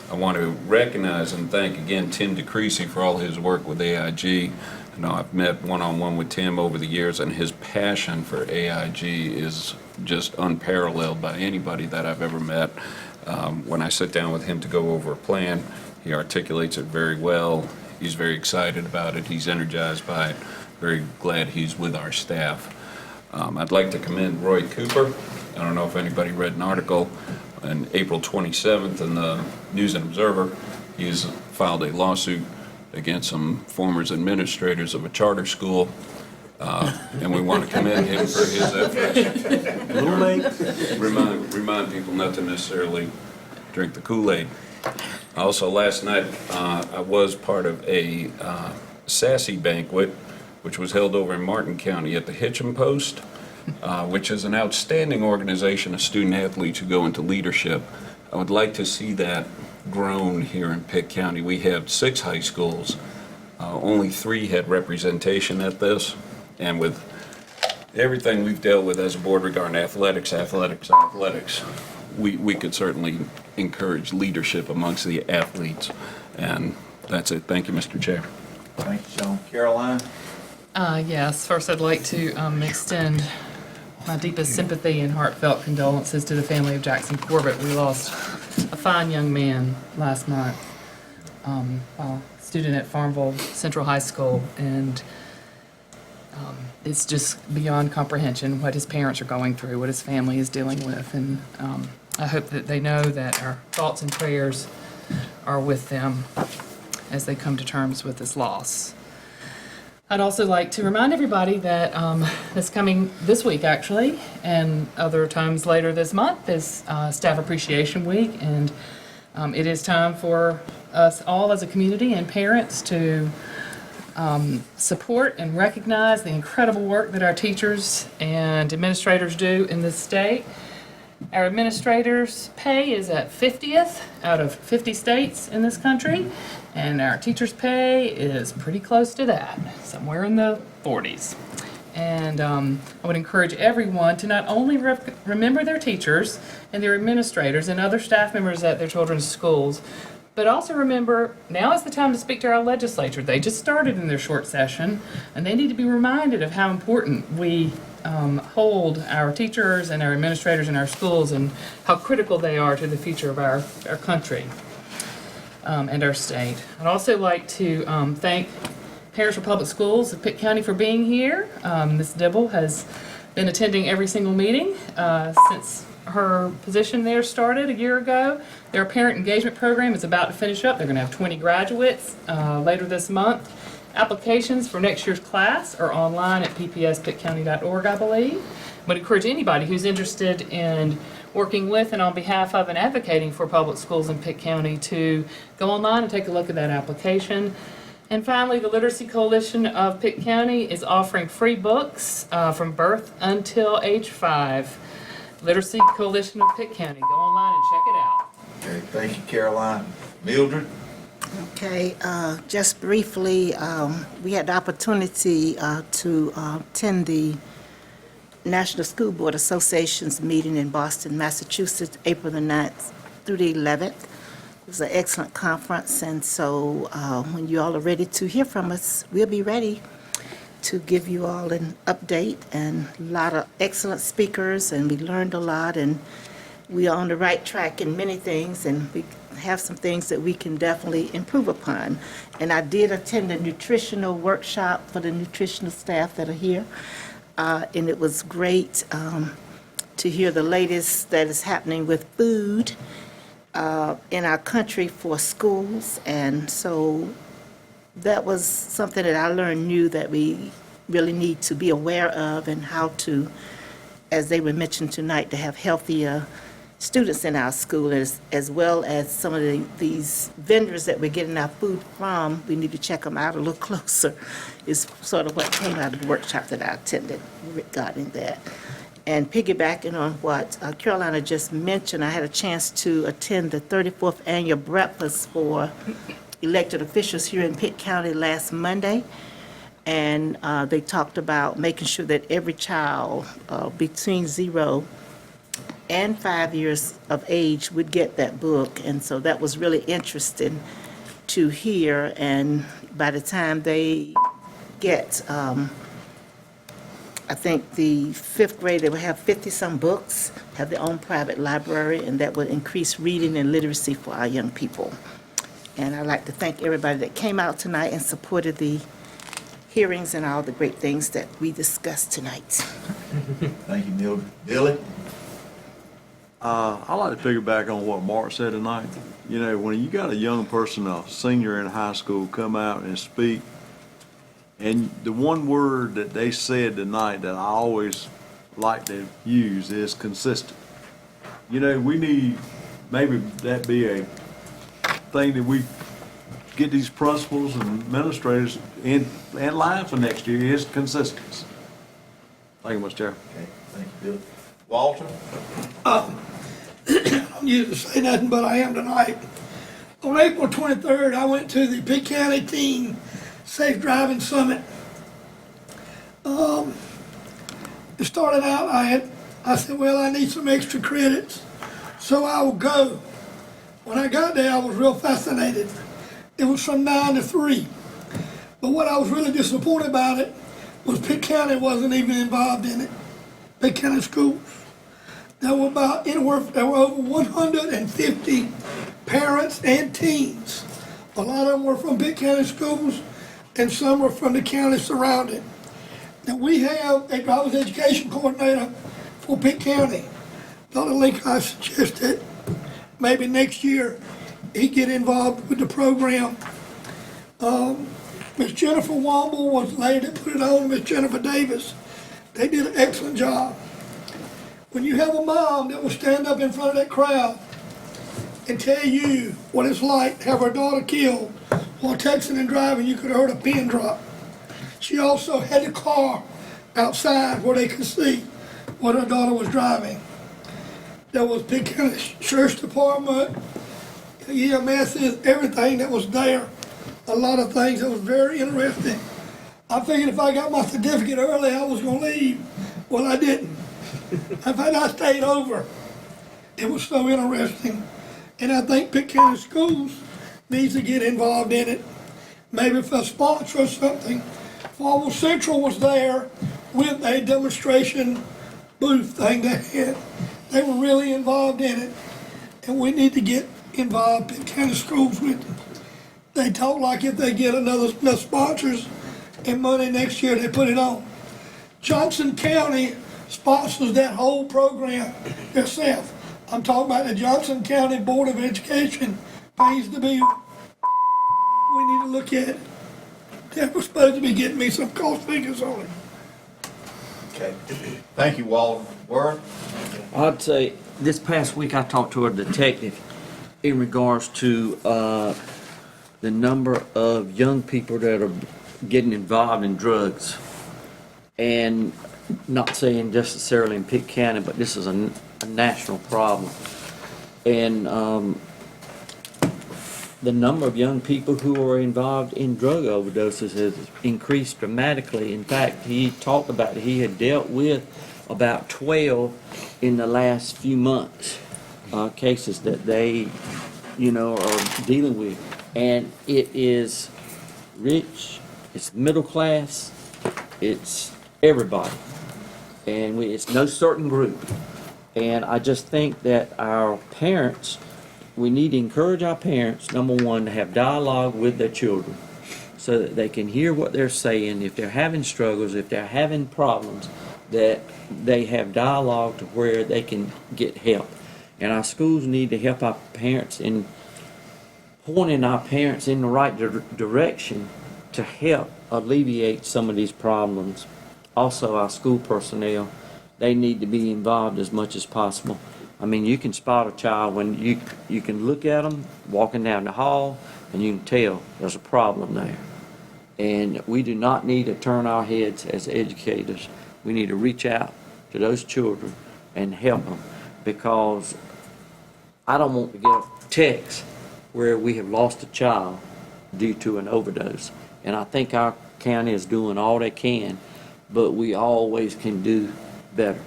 I want to recognize and thank again Tim DeCreasy for all his work with AIG. I know I've met one-on-one with Tim over the years, and his passion for AIG is just unparalleled by anybody that I've ever met. When I sit down with him to go over a plan, he articulates it very well. He's very excited about it. He's energized by it. Very glad he's with our staff. I'd like to commend Roy Cooper. I don't know if anybody read an article on April 27th in the News and Observer. He's filed a lawsuit against some former administrators of a charter school, and we want to commend him for his efforts. A little late. Remind people not to necessarily drink the Kool-Aid. Also, last night, I was part of a Sassy banquet, which was held over in Martin County at the Hitchin Post, which is an outstanding organization of student athletes who go into leadership. I would like to see that grown here in Pitt County. We have 6 high schools. Only 3 had representation at this. And with everything we've dealt with as a board regarding athletics, we could certainly encourage leadership amongst the athletes. And that's it. Thank you, Mr. Chair. Thank you, Sean. Caroline? Yes, first I'd like to extend my deepest sympathy and heartfelt condolences to the family of Jackson Corbett. We lost a fine young man last month, a student at Farmville Central High School, and it's just beyond comprehension what his parents are going through, what his family is dealing with, and I hope that they know that our thoughts and prayers are with them as they come to terms with this loss. I'd also like to remind everybody that this coming this week, actually, and other times later this month, is Staff Appreciation Week, and it is time for us all as a community and parents to support and recognize the incredible work that our teachers and administrators do in this state. Our administrators' pay is at 50th out of 50 states in this country, and our teachers' pay is pretty close to that, somewhere in the 40s. And I would encourage everyone to not only remember their teachers and their administrators and other staff members at their children's schools, But also remember, now is the time to speak to our legislature. They just started in their short session, and they need to be reminded of how important we hold our teachers and our administrators in our schools and how critical they are to the future of our country and our state. I'd also like to thank Harrisville Public Schools of Pitt County for being here. Ms. Dibble has been attending every single meeting since her position there started a year ago. Their parent engagement program is about to finish up. They're going to have 20 graduates later this month. Applications for next year's class are online at ppspittcounty.org, I believe. I would encourage anybody who's interested in working with and on behalf of and advocating for public schools in Pitt County to go online and take a look at that application. And finally, the Literacy Coalition of Pitt County is offering free books from birth until age 5. Literacy Coalition of Pitt County. Go online and check it out. Okay, thank you, Caroline. Mildred? Okay, just briefly, we had the opportunity to attend the National School Board Association's meeting in Boston, Massachusetts, April the 9th through the 11th. It was an excellent conference, and so when you all are ready to hear from us, we'll be ready to give you all an update, and a lot of excellent speakers, and we learned a lot, and we are on the right track in many things, and we have some things that we can definitely improve upon. And I did attend a nutritional workshop for the nutritional staff that are here, and it was great to hear the latest that is happening with food in our country for schools. And so that was something that I learned new that we really need to be aware of, and how to, as they were mentioned tonight, to have healthier students in our school, as well as some of these vendors that we're getting our food from. We need to check them out a little closer, is sort of what came out of the workshop that I attended regarding that. And piggybacking on what Carolina just mentioned, I had a chance to attend the 34th annual breakfast for elected officials here in Pitt County last Monday. And they talked about making sure that every child between 0 and 5 years of age would get that book. And so that was really interesting to hear. And by the time they get, I think the 5th grade, they will have 50-some books, have their own private library, and that will increase reading and literacy for our young people. And I'd like to thank everybody that came out tonight and supported the hearings and all the great things that we discussed tonight. Thank you, Mildred. Billy? I like to piggyback on what Mark said tonight. You know, when you got a young person, a senior in high school, come out and speak, and the one word that they said tonight that I always like to use is consistent. You know, we need, maybe that be a thing that we get these principals and administrators in line for next year, is consistency. Thank you, Mr. Chair. Okay, thank you, Billy. Walter? I don't usually say nothing, but I am tonight. On April 23rd, I went to the Pitt County Teen Safe Driving Summit. It started out, I said, well, I need some extra credits, so I will go. When I got there, I was real fascinated. It was from 9 to 3. But what I was really disappointed about it was Pitt County wasn't even involved in it. Pitt County schools. There were over 150 parents and teens. A lot of them were from Pitt County schools, and some were from the county surrounding. Now we have a driver's education coordinator for Pitt County. Dr. Link, I suggested maybe next year he get involved with the program. Miss Jennifer Womble was the lady that put it on, Miss Jennifer Davis. They did an excellent job. When you have a mom that will stand up in front of that crowd and tell you what it's like to have her daughter killed while texting and driving, you could have heard a pin drop. She also had a car outside where they could see what her daughter was driving. There was Pitt County Sheriff's Department, EMS, everything that was there. A lot of things that was very interesting. I figured if I got my certificate early, I was going to leave. Well, I didn't. In fact, I stayed over. It was so interesting. And I think Pitt County schools needs to get involved in it. Maybe if a sponsor or something. Farmville Central was there with a demonstration booth thing they had. They were really involved in it, and we need to get involved in county schools with it. They talk like if they get enough sponsors and money next year, they put it on. Johnson County sponsors that whole program themselves. I'm talking about the Johnson County Board of Education pays the bill. We need to look at it. They were supposed to be getting me some cost figures on it. Okay. Thank you, Walter. Word? I'd say this past week I talked to a detective in regards to the number of young people that are getting involved in drugs. And not saying necessarily in Pitt County, but this is a national problem. And the number of young people who are involved in drug overdoses has increased dramatically. In fact, he talked about it. He had dealt with about 12 in the last few months, cases that they, are dealing with. And it is rich, it's middle class, it's everybody. And it's no certain group. And I just think that our parents, we need to encourage our parents, number one, to have dialogue with their children so that they can hear what they're saying. If they're having struggles, if they're having problems, that they have dialogue to where they can get help. And our schools need to help our parents in pointing our parents in the right direction to help alleviate some of these problems. Also, our school personnel, they need to be involved as much as possible. I mean, you can spot a child when you can look at them walking down the hall and you can tell there's a problem there. And we do not need to turn our heads as educators. We need to reach out to those children and help them, because I don't want to get a text where we have lost a child due to an overdose. And I think our county is doing all they can, but we always can do better.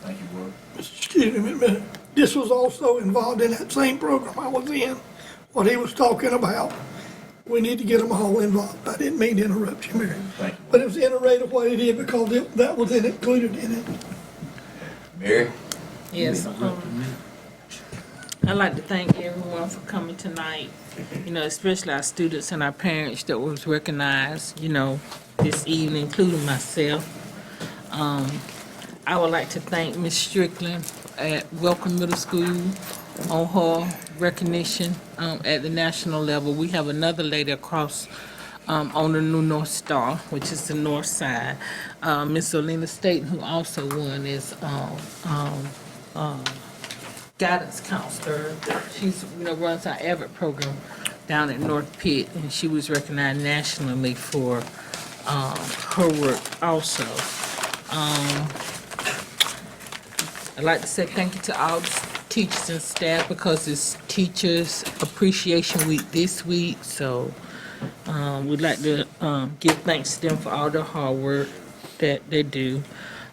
Thank you, Word. Excuse me a minute. This was also involved in that same program I was in, what he was talking about. We need to get them all involved. I didn't mean to interrupt you, Mary. Thank you. But it was iterated what he did because that was included in it. Mary? Yes. I'd like to thank everyone for coming tonight, especially our students and our parents that was recognized, this evening, including myself. I would like to thank Ms. Strickland at Welcome Middle School on her recognition at the national level. We have another lady across on the New North Star, which is the north side, Miss Olena Staten, who also won as guidance counselor. She's runs our Everett program down at North Pitt, and she was recognized nationally for her work also. I'd like to say thank you to all the teachers and staff, because it's Teachers Appreciation Week this week, so we'd like to give thanks to them for all the hard work that they do.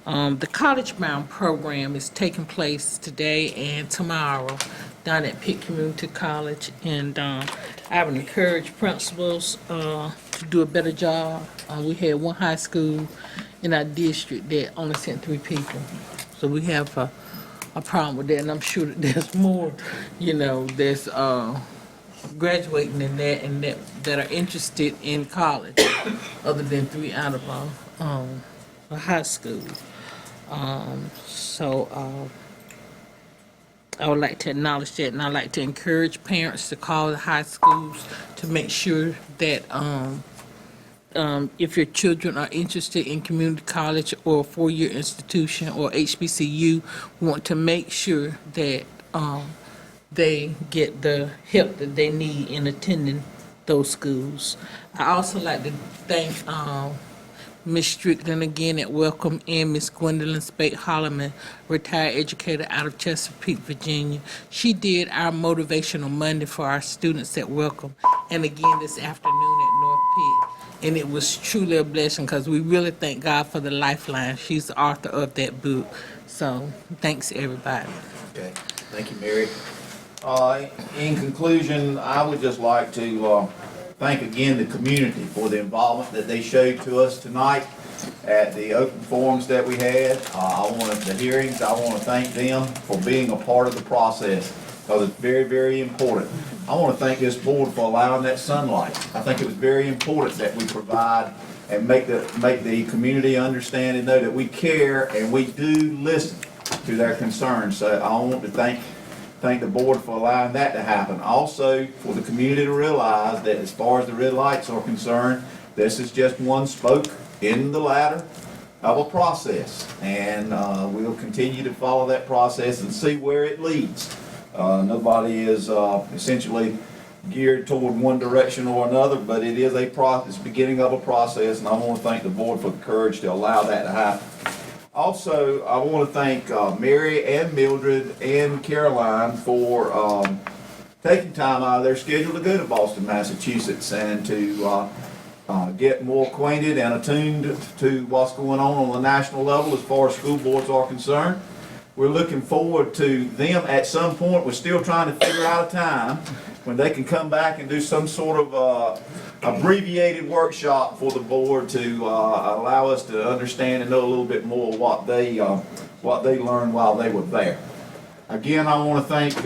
The College Bound program is taking place today and tomorrow down at Pitt Community College, and I would encourage principals to do a better job. We had one high school in our district that only sent 3 people, so we have a problem with that, and I'm sure that there's more, there's graduating in that and that are interested in college, other than 3 out of a high school. So I would like to acknowledge that, and I'd like to encourage parents to call the high schools to make sure that if your children are interested in community college or a 4-year institution or HBCU, we want to make sure that they get the help that they need in attending those schools. I also like to thank Ms. Strickland again at Welcome, and Ms. Gwendolyn Spate-Holloman, retired educator out of Chesapeake, Virginia. She did our Motivational Monday for our students at Welcome, and again this afternoon at North Pitt. And it was truly a blessing, because we really thank God for the Lifeline. She's the author of that book. So thanks, everybody. Okay. Thank you, Mary. In conclusion, I would just like to thank again the community for the involvement that they showed to us tonight at the open forums that we had. The hearings, I want to thank them for being a part of the process, because it's very, very important. I want to thank this board for allowing that sunlight. I think it was very important that we provide and make the community understand and know that we care and we do listen to their concerns. So I want to thank the board for allowing that to happen. Also, for the community to realize that as far as the red lights are concerned, this is just one spoke in the ladder of a process. And we'll continue to follow that process and see where it leads. Nobody is essentially geared toward one direction or another, but it is a process, beginning of a process, and I want to thank the board for the courage to allow that to happen. Also, I want to thank Mary and Mildred and Caroline for taking time out of their schedule to go to Boston, Massachusetts, and to get more acquainted and attuned to what's going on the national level as far as school boards are concerned. We're looking forward to them at some point. We're still trying to figure out a time when they can come back and do some sort of abbreviated workshop for the board to allow us to understand and know a little bit more what they learned while they were there. Again, I want to thank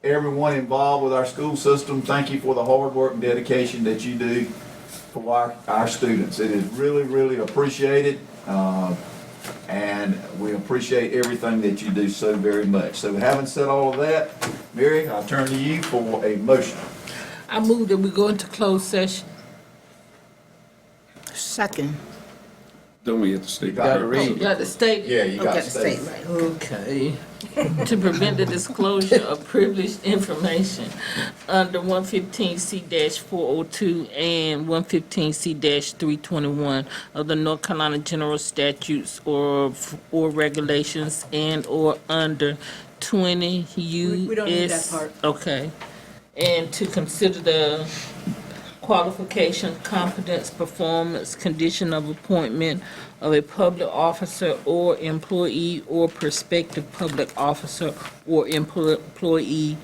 everyone involved with our school system. Thank you for the hard work and dedication that you do for our students. It is really, really appreciated. And we appreciate everything that you do so very much. So having said all of that, Mary, I'll turn to you for a motion. I move that we go into closed session. Second. Don't we have to state? You gotta read. You got to state it? Yeah, you got to State state. right. Okay. To prevent the disclosure of privileged information under 115C-402 and 115C-321 of the North Carolina General Statutes or regulations and/or under 20 U.S. We don't need that part. Okay. And to consider the qualification, competence, performance, condition of appointment of a public officer or employee or prospective public officer or employee,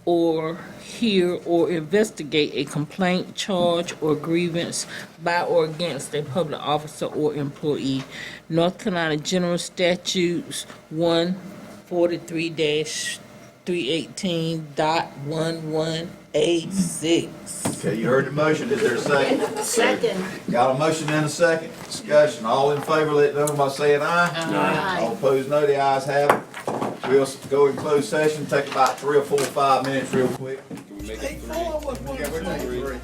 or hear or investigate a complaint, charge, or grievance by or against a public officer or employee. North Carolina General Statutes 143-318.11A6. Okay, you heard the motion. Is there a second? Second. Got a motion and a second. Discussion. All in favor, let it know by saying aye. Aye. All opposed, no. The ayes have it. We'll go in closed session, take about 3 or 4 or 5 minutes real quick. State Farm was one of the things.